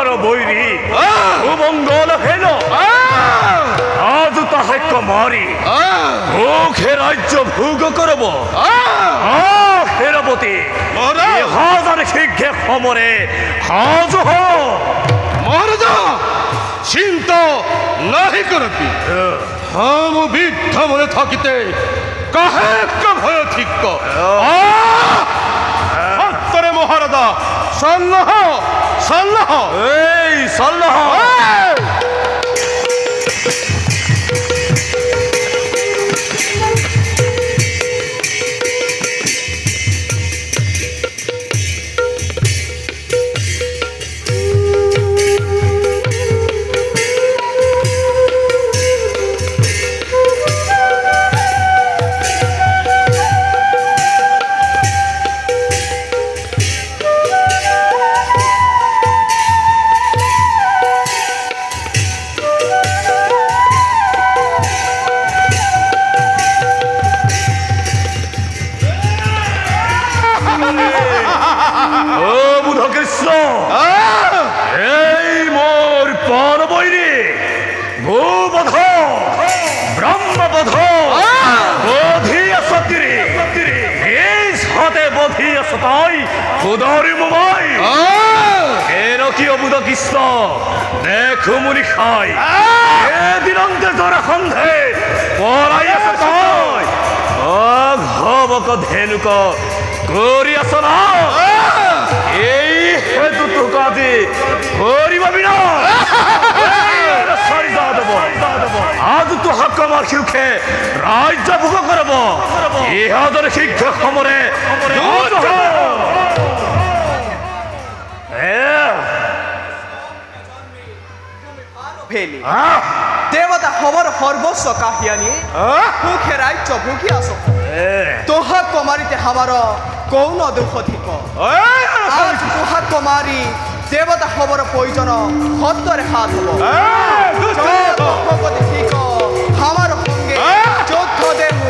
আমার বৈরী মঙ্গল হেন আজ তাহাকে মারি মুখে রাজ্য ভোগ করব হেরপতি হাজার শীঘ্রে সমরে হাজ মহারাজা চিন্তা নাহি করবি হাম বৃদ্ধ মনে থাকিতে কাহে ভয় ঠিক করে মহারাজা সন্ন্যাহ সন্ন্যাহ এই সন্ন্যাহ দেখুমুনি খাই দিনন্তে ধরা সন্ধে পলাই আছে তই ঘবক ধেনুক কৰি আছ না এই হেতু তোক আজি কৰিব বিনা সৰি যা দেব আজ তো হাক আমার সুখে রাজ্য ভোগ করব ইহাদের শীঘ্র সমরে দেবতা হবর সর্বস্ব কাহিয়ানি সুখে রাজ্য ভুগি আস তোহা কমারিতে হামার কৌন দুঃখ ঠিক আজ তোহা কমারি দেবতা হবর প্রয়োজন সত্যরে হাত হব ঠিক আমার সঙ্গে যুদ্ধ দেব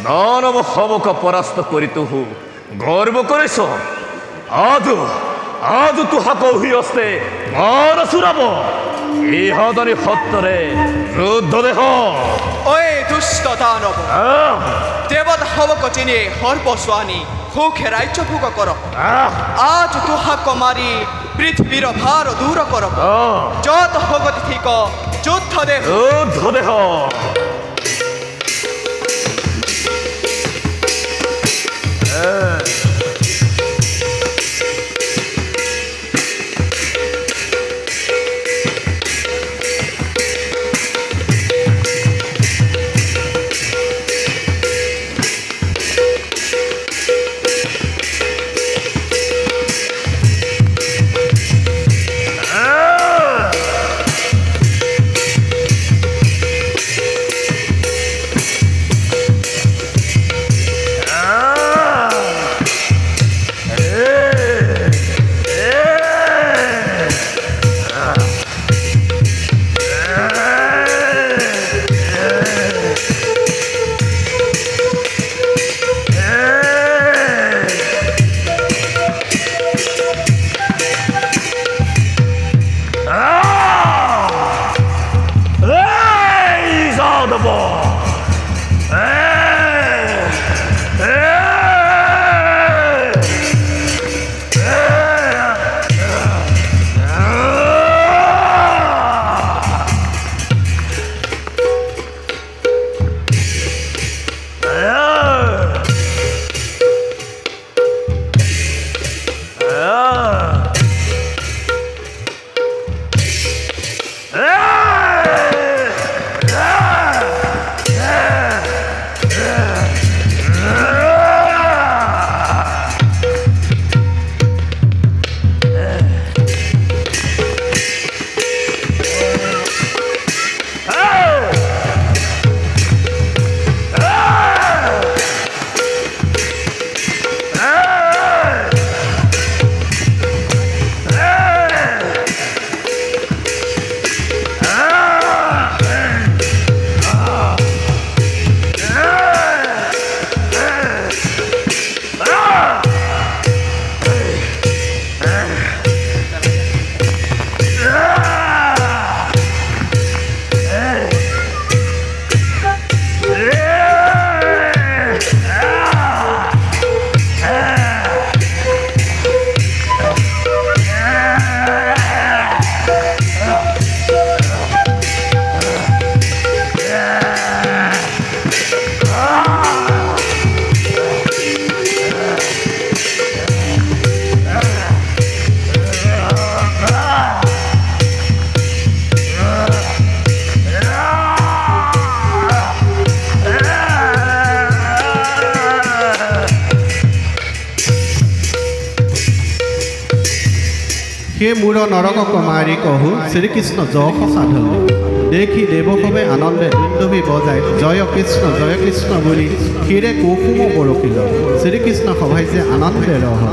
দানব হবক পরাস্ত করিতু গর্ব করেছ আজ তুহাক হইস্তে মান সুরাব ইহদনি সত্যরে রুদ্ধ দেহ ওই দুষ্ট দানব দেবতা হবক চিনি সর্বস্বানী সুখে রাজ্য ভোগ কর আজ তুহাক মারি পৃথিবীর ভার দূর কর যত হগতি ঠিক যুদ্ধ দেহ সেই মূৰ নৰকক মাৰি কহু শ্ৰীকৃষ্ণ যশ সাধন দেখি দেৱসৱে আনন্দে দুন্দুভি বজাই জয় কৃষ্ণ বুলি ক্ষীৰে কুসুম বৰকিল শ্ৰীকৃষ্ণ সভাইছে আনন্দে ৰহ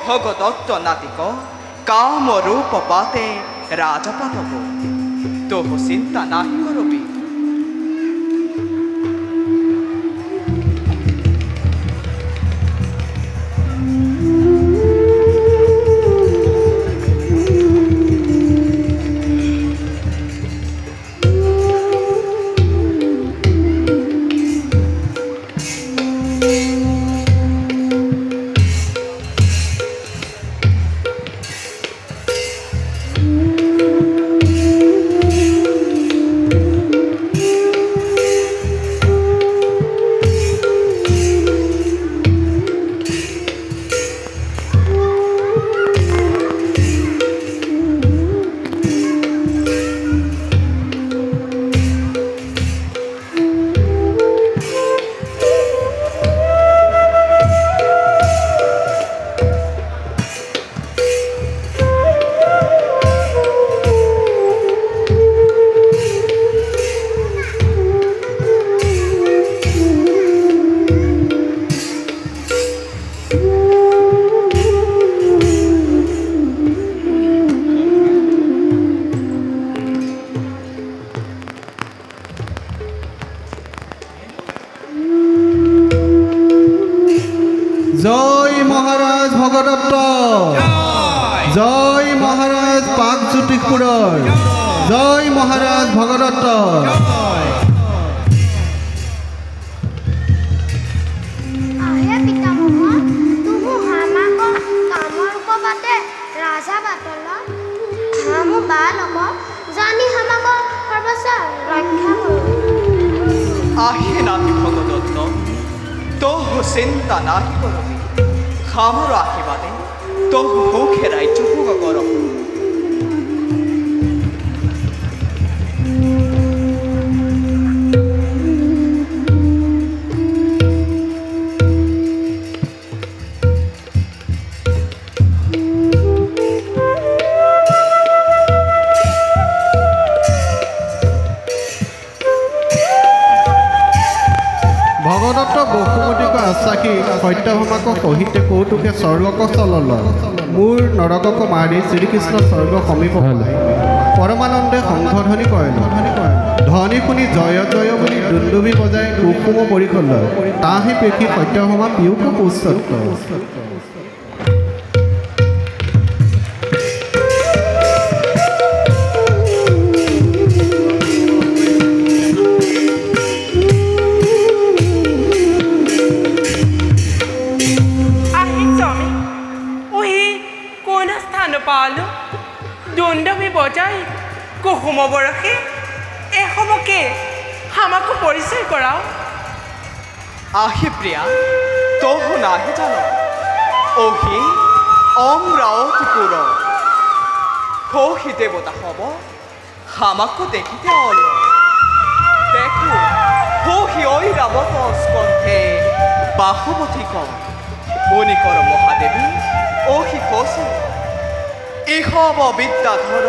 ভগদত্ত নাতিক কাম রূপ পাতে রাজা পাতব তোহ চিন্তা নাহি করবি জয় মহারাজ ভগদত্ত, জয় মহারাজ পাকজ্যোতিষপুৰৰ, জয় মহারাজ ভগদত্ত। আহে নাতি ভগদত্ত, তো চিন্তা নাহি করবি আমার আশীর্বাদে তহু সুখে রাজ্য ভোগ কর ভগদত্ত বসুমতীক আশ্বাসী সত্যভামাক সহিতে কৌতুকে স্বৰ্গক চলল মোৰ নৰকক মাৰি শ্ৰীকৃষ্ণ স্বৰ্গ সমীপ হ'ল পৰমানন্দে সংঘধ্বনি কৰিল ধ্বনি শুনি জয় জয় বুলি দুন্দুবি বজাই কুসুম পৰিখল তাহে পেশী সত্যভামা পিউক পুষ্যত পালো দুন্দুবি বজাই কুসুম বৰশী এসমকে আমাকো পৰিচয় কৰাও আহি প্রিয়া তহু নাহি জানো ওহি অমরাবতীপুর সৌহি দেবতা হব আমাকো দেখিতে অল দেখো সৌহি ওই রাবত স্কন্ধে বাহুমতী কম বণিকৰ মহাদেৱী ওহি কৌশল ইহব বিদ্যাধৰ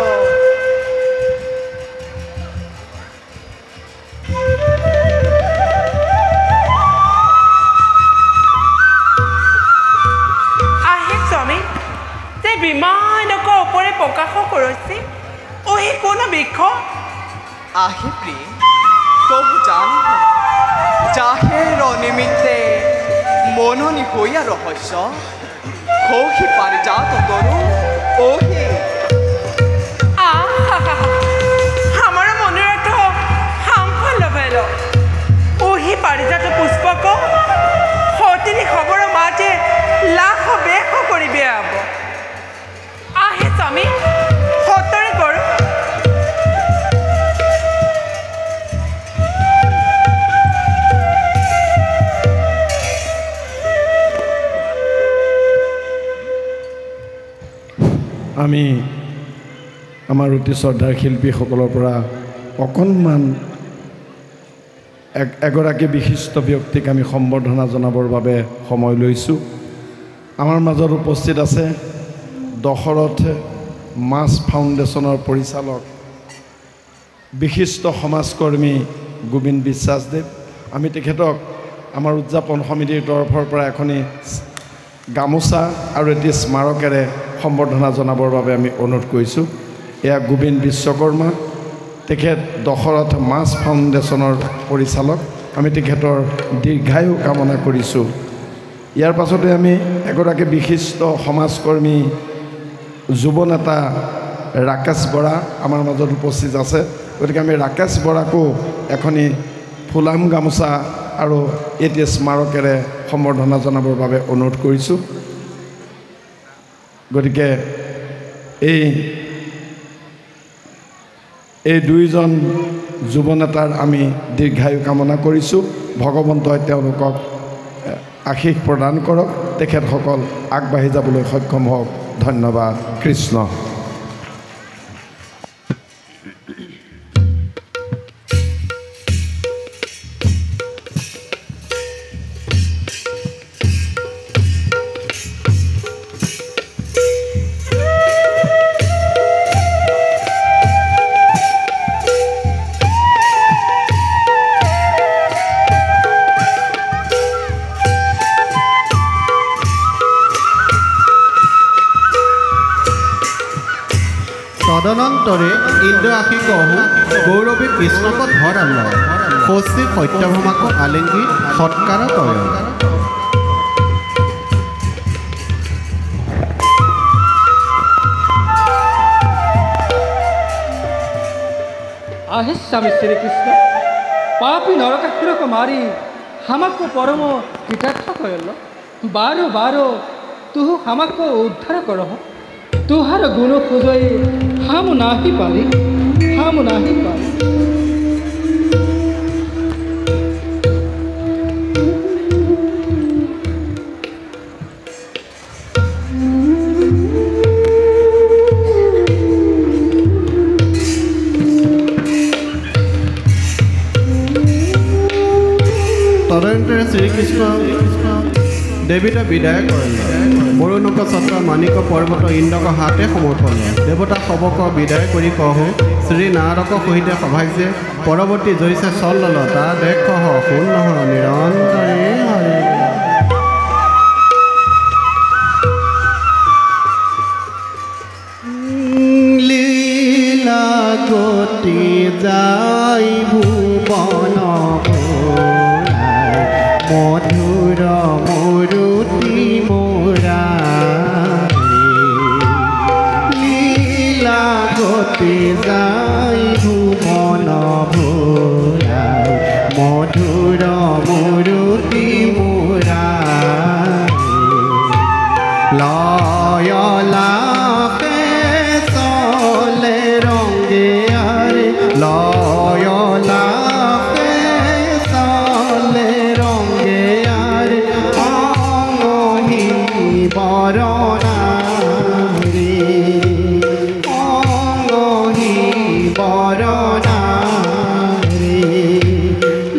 আহে স্বামী যে বিমানক ওপৰে প্ৰকাশ কৰিছে ওহি কোন বৃক্ষ আহি প্ৰিয় তহু জান যাহেৰ নিমিত্তে মননি হইয়া ৰহস্য সৌহি পাৰিজাত তৰু ওহি আমাৰ মনোৰথ সাম্ফল লভেল ওহি পাৰিজাত পুষ্পক সতিনী খবৰ মাঝে লাখ বেশ কৰিবে আব আহে স্বামী সতৰে কৰ আমি আমাৰ অতি শ্ৰদ্ধাৰ শিল্পীসকলৰ পৰা অকণমান এগৰাকী বিশিষ্ট ব্যক্তিক আমি সম্বৰ্ধনা জনাবৰ বাবে সময় লৈছোঁ আমাৰ মাজত উপস্থিত আছে দশৰথ মাছ ফাউণ্ডেশ্যনৰ পৰিচালক বিশিষ্ট সমাজকৰ্মী গোবিন্দ বিশ্বাসদেৱ আমি তেখেতক আমাৰ উদযাপন সমিতিৰ তৰফৰ পৰা এখনি গামোচা আৰু এটি স্মাৰকেৰে সম্বৰ্ধনা জনাবৰ বাবে আমি অনুৰোধ কৰিছোঁ এয়া গোবিন্দ বিশ্বকৰ্মা তেখেত দশৰথ মাছ ফাউণ্ডেশ্যনৰ পৰিচালক আমি তেখেতৰ দীৰ্ঘায়ু কামনা কৰিছোঁ ইয়াৰ পাছতে আমি এগৰাকী বিশিষ্ট সমাজকৰ্মী যুৱ নেতা ৰাকেশ বৰা আমাৰ মাজত উপস্থিত আছে গতিকে আমি ৰাকেশ বৰাকো এখনি ফুলাম গামোচা আৰু এটি স্মাৰকেৰে সম্বৰ্ধনা জনাবৰ বাবে অনুৰোধ কৰিছোঁ গতিকে এই দুইজন যুৱ নেতাৰ আমি দীৰ্ঘায়ু কামনা কৰিছোঁ ভগৱন্তই তেওঁলোকক আশীষ প্ৰদান কৰক তেখেতসকল আগবাঢ়ি যাবলৈ সক্ষম হওক ধন্যবাদ কৃষ্ণ তদনন্তৰে ইন্দ্ৰ আশী কহু গৌৰবী কৃষ্ণক ধৰাল ষষ্ঠী সত্যভামাক আলিঙ্গি সৎকাৰ কৰে आहे स्वामी श्री कृष्ण पापी नरकासुरक मारी हमको परम कृतार्थ करल बारो बारो तुह हमको उद्धार कर तुहार गुण खोजई हम नाही पारी শ্ৰীকৃষ্ণ দেৱীতা বিদায় কৰিলে বৰুণক ছত্ৰ মানিক পৰ্বত ইন্দ্ৰক হাতে সমৰ্পণ দেৱতা সবক বিদায় কৰি কহো শ্ৰী নাৰদক সহিতে সভাইছে পৰৱৰ্তী জয়ছে চল লল তাৰ দেখ শুন নহ নিৰন্তৰে হৰি লীলা গতি যাই ভুৱন মধুৰ মৰুতি মোৰা লীলা গতি যাই ভুৱন ভোৰা মধুৰ মৰুতি মোৰা লয়লা চলে ৰংগে আৰে লয়লা বরণারে অঙ্গহি বরণারে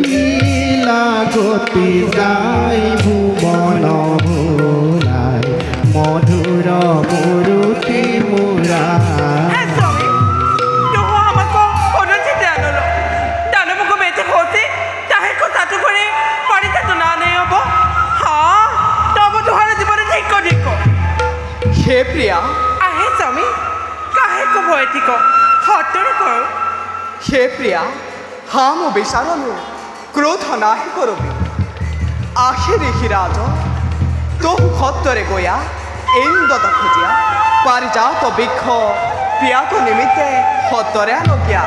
লীলা গতি যাই ভুবন ভোলাই মধুর মরুতি মোরা हे प्रिया आहे स्वामी काहे को भयती को हटरे करो हे प्रिया हाँ मो बेसारनु क्रोध नाही करबी आहे ऋषिराज तो हटरे गया इंद्र खोजिया पारिजात बृक्ष प्रिया को निमित्ते हटरे आनकिया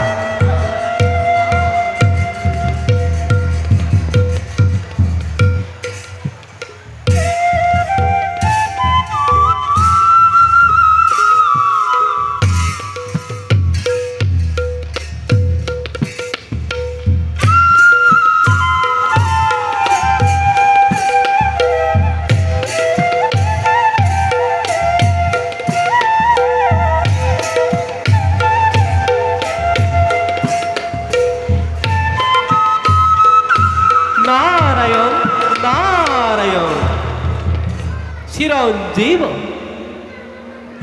চিরঞ্জীব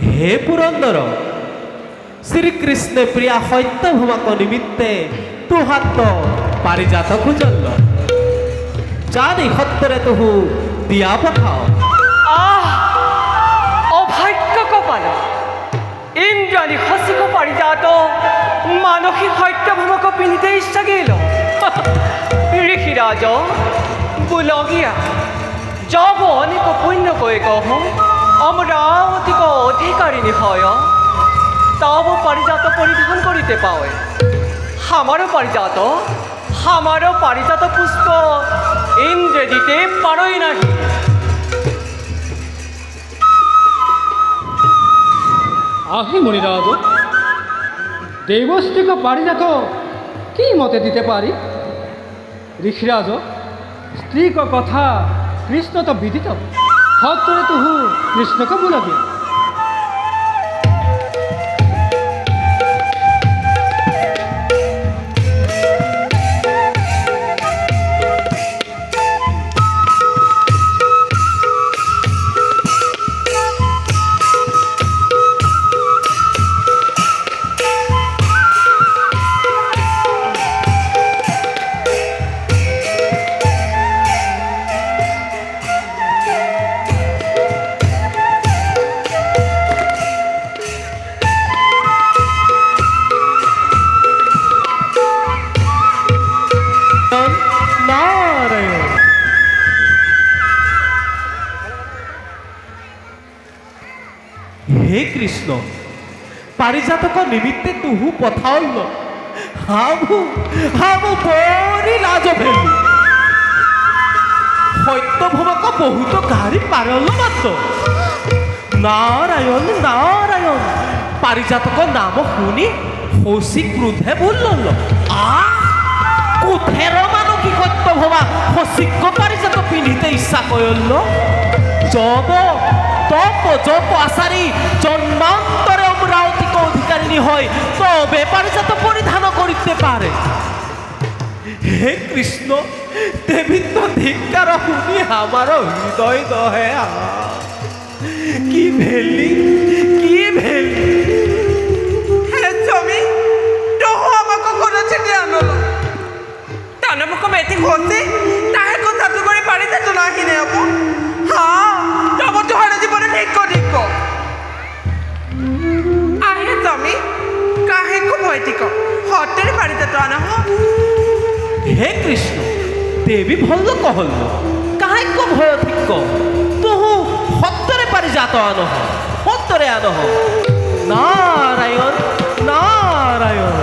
হে পুরন্দর শ্রীকৃষ্ণ প্রিয়া সত্যভামাক নিমিত্তে তুহাত পারিজাত খুঁজল জানি সত্যরে তুহু দিয়া পঠাও অভাগ্য কপাল ইন্দ্রাণী হসিক পারিজাত মানসী সত্যভামাক পিন্ধিতে ইচ্ছা গেল ঋষিরাজ বুলগিয়া जब अनेक पुण्य कहे कह अमरावतीक अधिकारिणी হয় तब पारिजात परिधान करते पाए हमारो पारिजात पुष्प इंद्र दिते पारई नहीं आही मुनिराज देवस्तिक पारिजात कि मते दीते पारी ऋषिराज स्त्री को कथा कृष्ण तो विदित हतरे तो हूँ कृष्ण को बुलाबी हे कृष्ण पारिजातक निमित्ते तुहु पठाल हामु बड़ी लाज भेलु सत्यभामाक बहुत गाड़ी पारल मात्र नारायण नारायण पारिजातक नाम शुनी हसी क्रोधे बोलल कुठेर मानकी सत्यभामा हसिक पारिजात पिंधिते इच्छा करल जब तप जप आसारी जन्मांतरे अमरावती को अधिकारिणी है तबे पारिजात परिधान करते पारे हे कृष्ण দেৱীত্ব ধিক্কাৰ শুনি আমাৰ হৃদয় দহে কি ভেলি हे स्वामी तो हमको कोनो चिट्ठी आनलो ताने मुको बेटी होते ताहे को सातु करे पारी ते तो नाही ने अब हां तब तो हर जीवन ठीक को आहे स्वामी काहे को भयती को हटेर पारी ते तो आना हो হে কৃষ্ণ দেৱী ভল্ল কহল কাহে কো ভয় ঠিক তোহু সত্যৰে পাৰি যাত আনহ সত্যৰে আনহ নাৰায়ণ নাৰায়ণ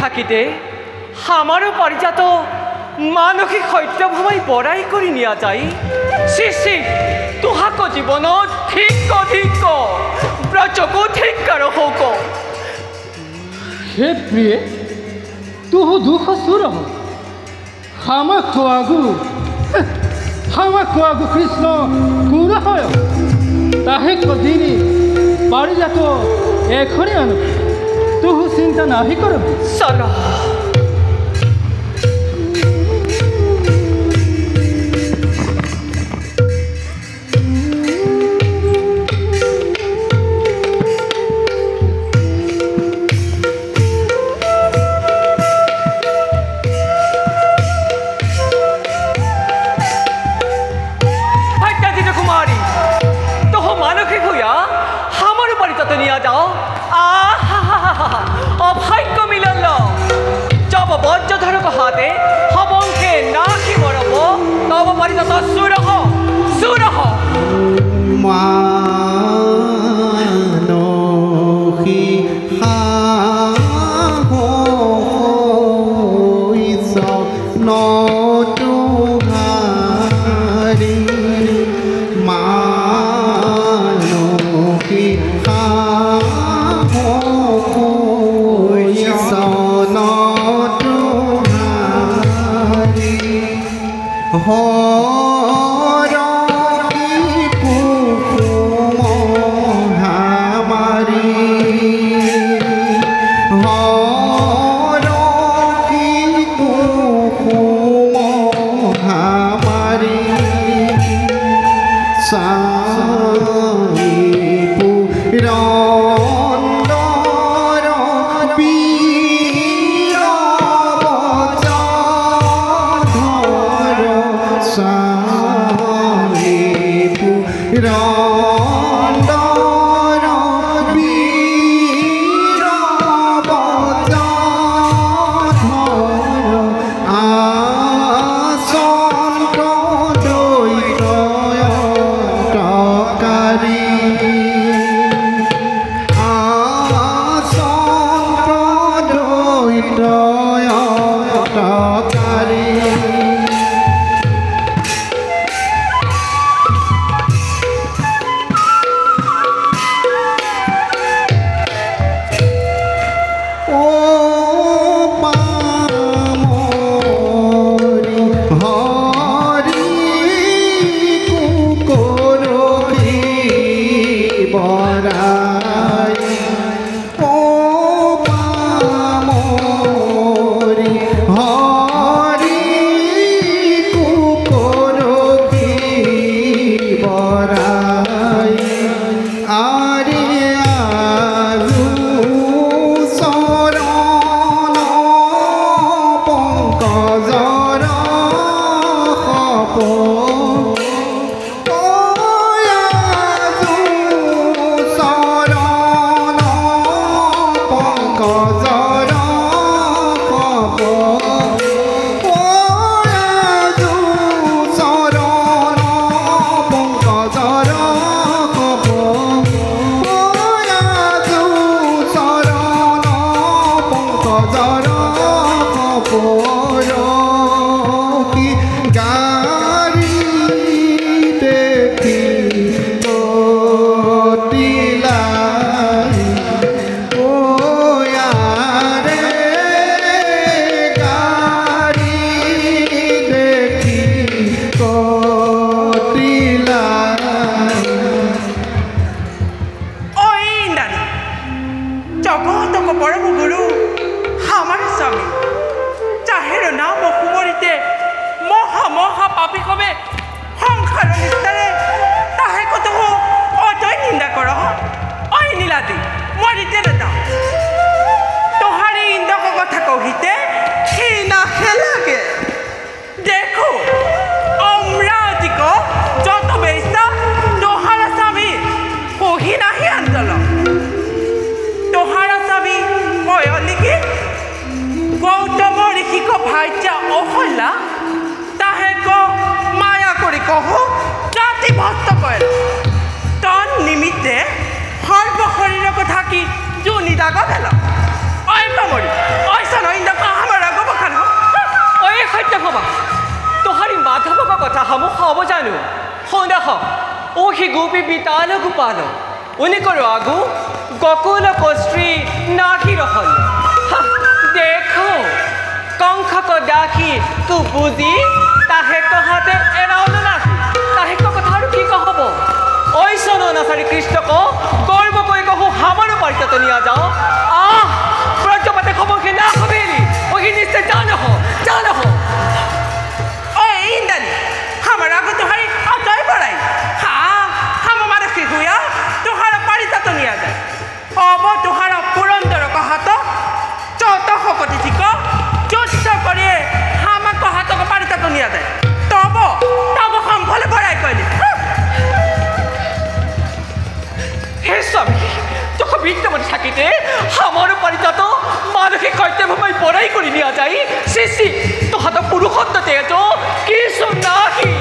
থাকিতে আমাৰো পৰিজাত মানসিক সত্য ভমাই বৰাই কৰি নিয়া যায় শিশি তোহাক জীৱনত ঠিক ব্ৰজকো ঠিক কৰ হোক হে প্ৰিয়ে তোহু দুখ সুৰ হামাকু কৃষ্ণ গুণ হয় তাহে কদিনি পাৰিজাত এখনি আনো তোহু চিন্তা নাহি কৰবি চল হাতে হবংকে নাকি বৰব তব পাৰিজাত সুৰহ সুৰহ মানসী হৈছ নতুহাৰী মানসী হৈছ নতুহাৰী তেজ কি সোনাকি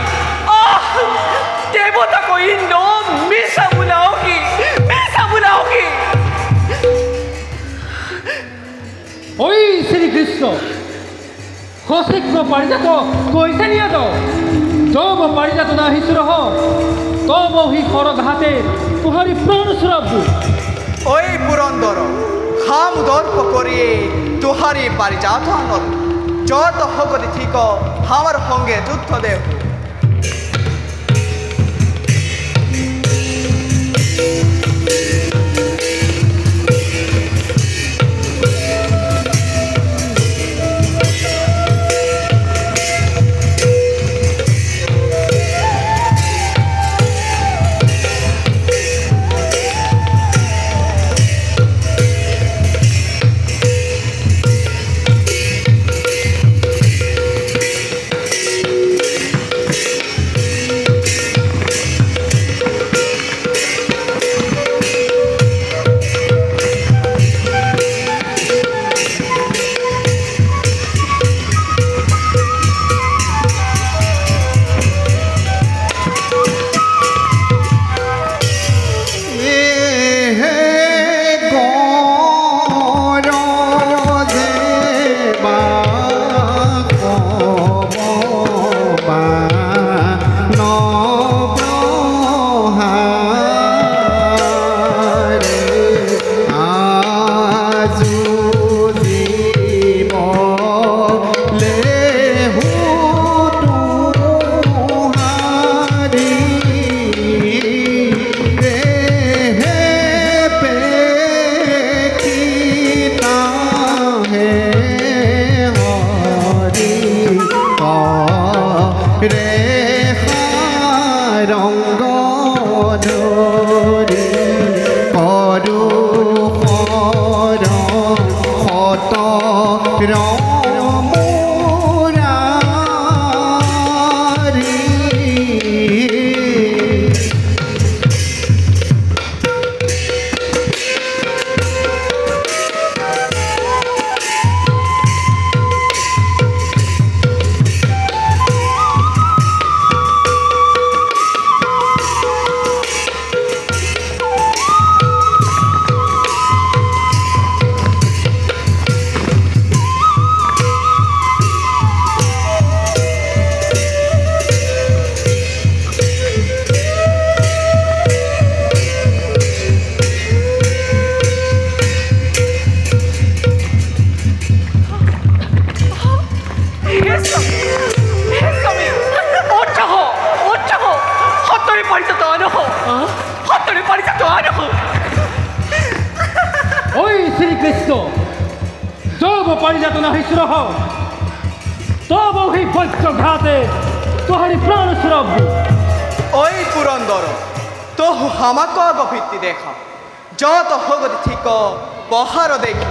দেবতা কই নো মিশা বুলাও কি ওই শ্রীকৃষ্ণ হশিক্ষ পারিজাত কইছে নিয়ে তো যব পারিজাত না হিসুর হ তব হি খড়ঘাতে তুহারি প্রাণ শ্রাব্য ওই পুরন্দর হাম দর্প করিয়ে তুহারি পারিজাত আনল যত হগতি ঠিক আমার সঙ্গে যুদ্ধ দেব ওই শ্রীকৃষ্ণ যব পারিজাত না হিসুর হ তব হি বজ্রঘাতে তুহারি প্রাণ শ্রাব্য ওই পুরন্দর তোহু হামাক আগ ভিত্তি দেখা যত হগতি ঠিক পহার দেখি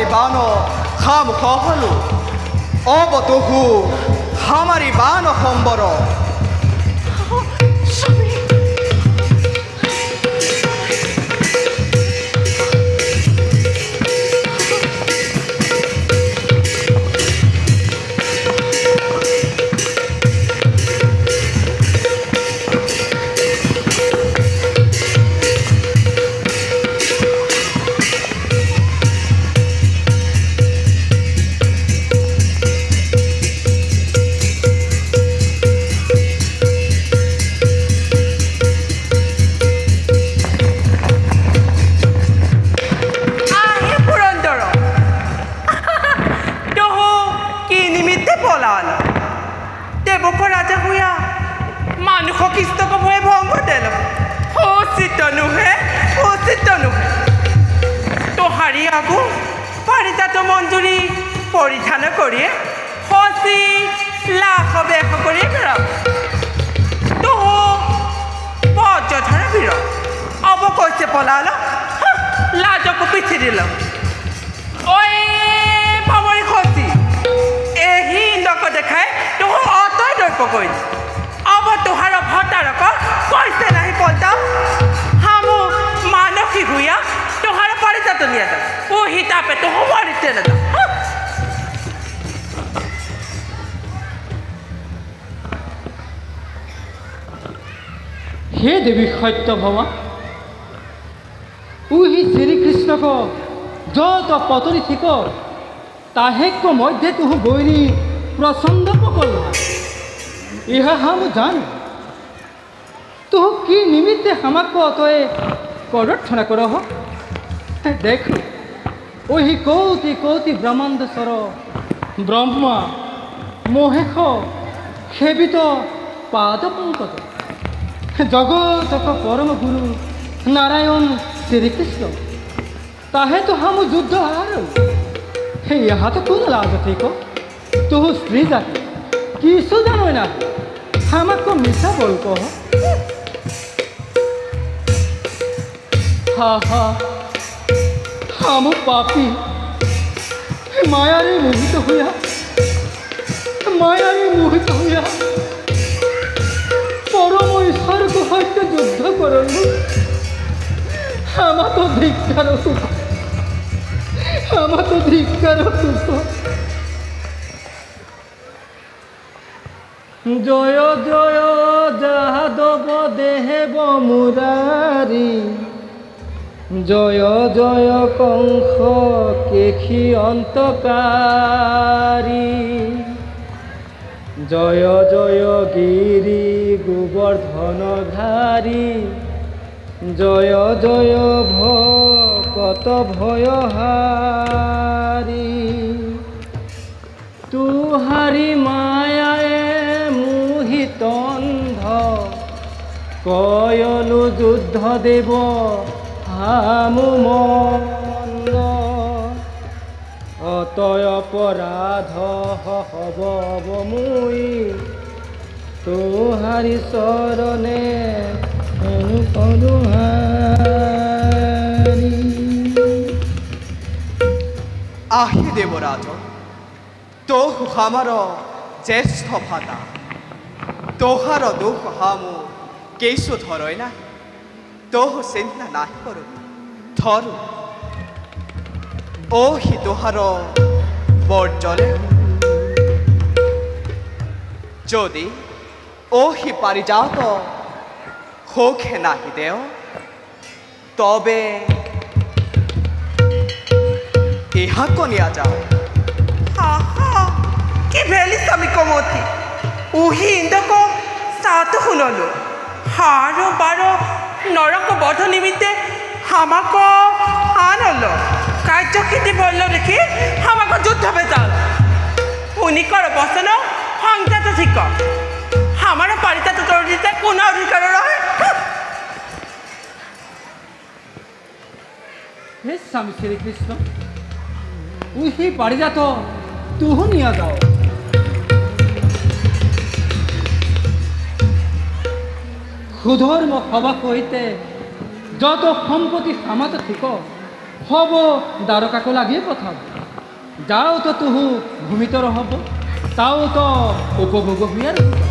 बानो खाम कहलु अब तोहु हमारी बानो हम्बर আগু পাৰিজাত মঞ্জুৰি পৰিধান কৰি হচি লাখ বেশ কৰি ফেৰ তোহ বজ্ৰধৰ ভিৰ অব কৈছে পলাল লাজকো পিঠি দিল ঐ পামৰি হচি এই ইন্দ্ৰক দেখাই তোহ অতই দ্ৰব্য কৰি অব তোহাৰ ভটাৰক কৈছে নাহি পলতা হামু মানসী হুয়া তোহাৰ পাৰিজাত নিয়া যা ও হিতাপে তোহ মৰিছে না हे देवी सत्य भवा उही श्रीकृष्ण को जो तो पतरी थी को ताहे को मध्य तुह गोइनी प्रसंग पकड़ यह हम जान तुह की निमित्ते हमको अतए करठना करो देख वही कौति कौति ब्रह्मांडेश्वर ब्रह्मा महेश सेवित पाद पंकज जगत का परम गुरु नारायण श्रीकृष्ण ताहे तो हम युद्ध हार यहाँ तो कौन लाज थे को तू स्त्री जाति किसो जानो ना हमको मिसा बोल को हा हा हम पापी मायारे मोहित हुआ परम ईश्वर को हत्या युद्ध करलु हम तो धिक्कार जय जय जादव देहेब मुरारी जय जय कंस केखी अंतकारी जय जय गिरी गोवर्धन धारी जय जय भकत भयहारी तुहारी मायाए मोहित अंध कयनु युद्ध देव हामु मंद अतय अपराध हब मुई तुहारी शरणे आहि देवराज तो हमार ज्येष्ठ भाता तोहार दुख हामु केसु धरय ना तोह चिंता नाही करू धरू ओहि तोहार बर्जने जदि ओहि पारिजात होखे नाही देव तबे यहाँ को निया जाओ कि भेली समी कमोती उही इंद्र को सात हुनलो हारो बारो नरक बध निमित्ते हमको आनलो कार्य खेती बोल देखी हमको युद्ध बेचाल उनिकर बसन संजात ठीक हमारा पारिजात तोड़ते कोन अधिकार रहे हे स्वामी श्री कृष्ण उही पारिजात तुह निया जाओ सुधर्म हवा कहते যত সম্পত্তি সামাত ঠিক হব দ্বারকাকে লাগিয়ে পঠাব যাও তো তুহু ভূমিতর হব তাও তো উপভোগ হইয়া রহিব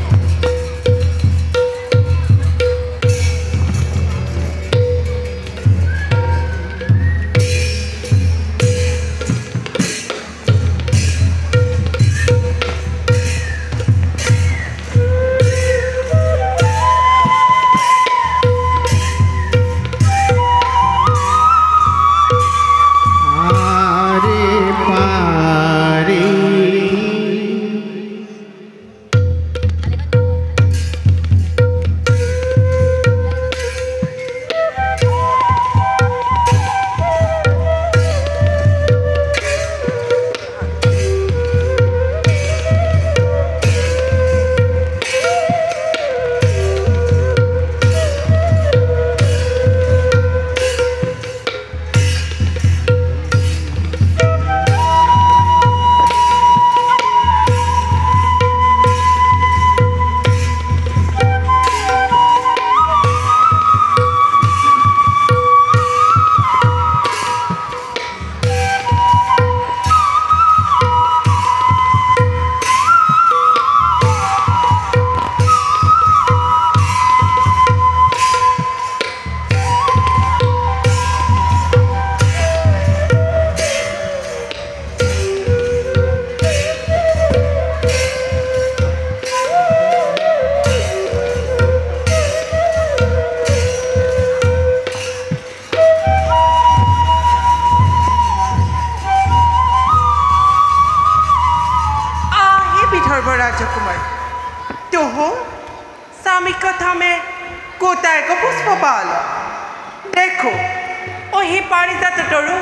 राजकुमार तो हो स्वामी कथा में कोताय को पुष्प पाल देखो वही पारिजात तोरू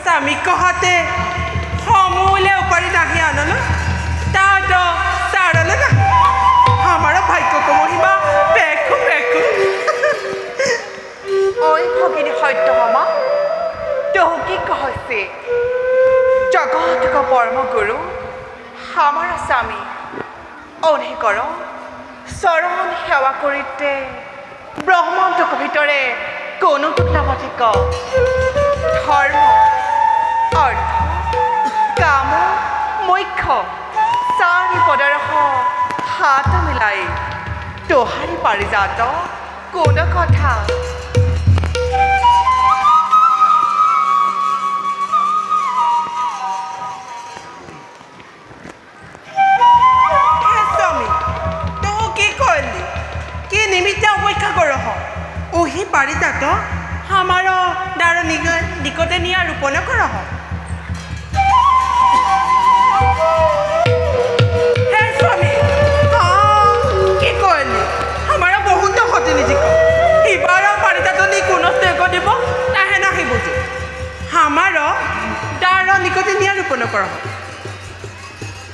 स्वामी कहते समूले ऊपर नहीं आनल ताट साड़ल ना हमारा भाग्य को महिमा देखो देखो ओई भगिनी सत्य हमा तो की कहसे जगत का परम गुरु हमारा स्वामी उन्हें करो शरण सेवा करते ब्रह्मांड को भितरे कोनो नामधिक धर्म अर्थ काम मुख्य चारि पदर हाथ मिलाई तोहारी पारिजात कोनो कथा ओही पारिजात हमारो दार निकटे निया रोपण कर स्वामी कि कहली हमारा बहुत क्षति निजिक इबार पारिजात नी कोनो टेक দিব ताहे नहीं बुझे हमारो दार निकटे निया रोपण कर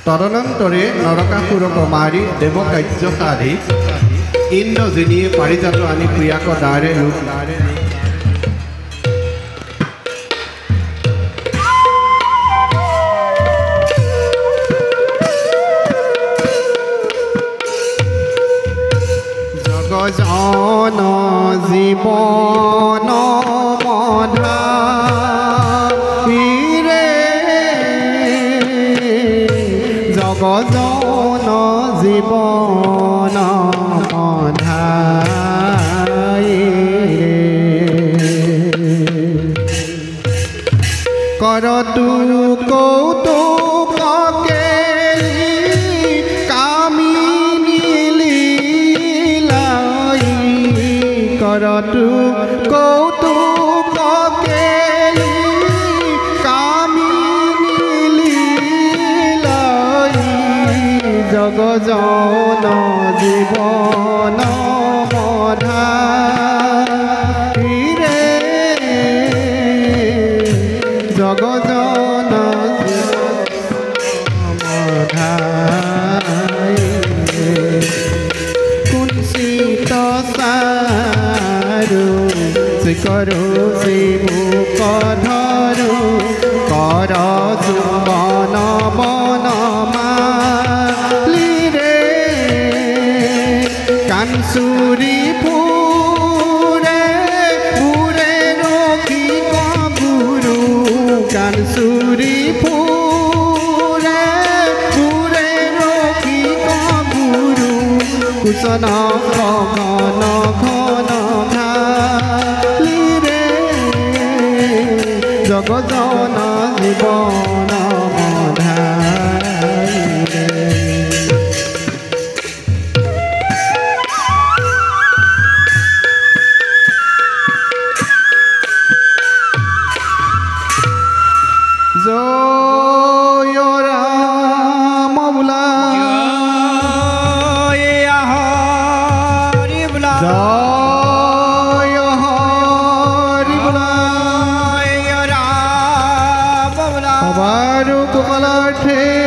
तदनन्तरे नरकासुरक मारि देवकार्य साधि इंद्रजिनी पारिजात आनी प्रियाक दारे रूप जगजन जीवन मधा जगजन जीवन करतु कौतुक कामिनी लीलाई करतु कौतुक कामिनी लीलाई जगजन जीवन मधा जगजन कुंसित सारू शिखरू शिमुख धरू कर सुबन बन माली रे कांसुरी फूरे फूरे रोकी गुरु कांसुरी फूरे फूरे रोकी गुरु कुशन घन घन घाली रे जगजन जीवन मधाई रे जय राम बुला जय हरि बुला जय हरि बुला जय राम बुला हमारो कमला ठे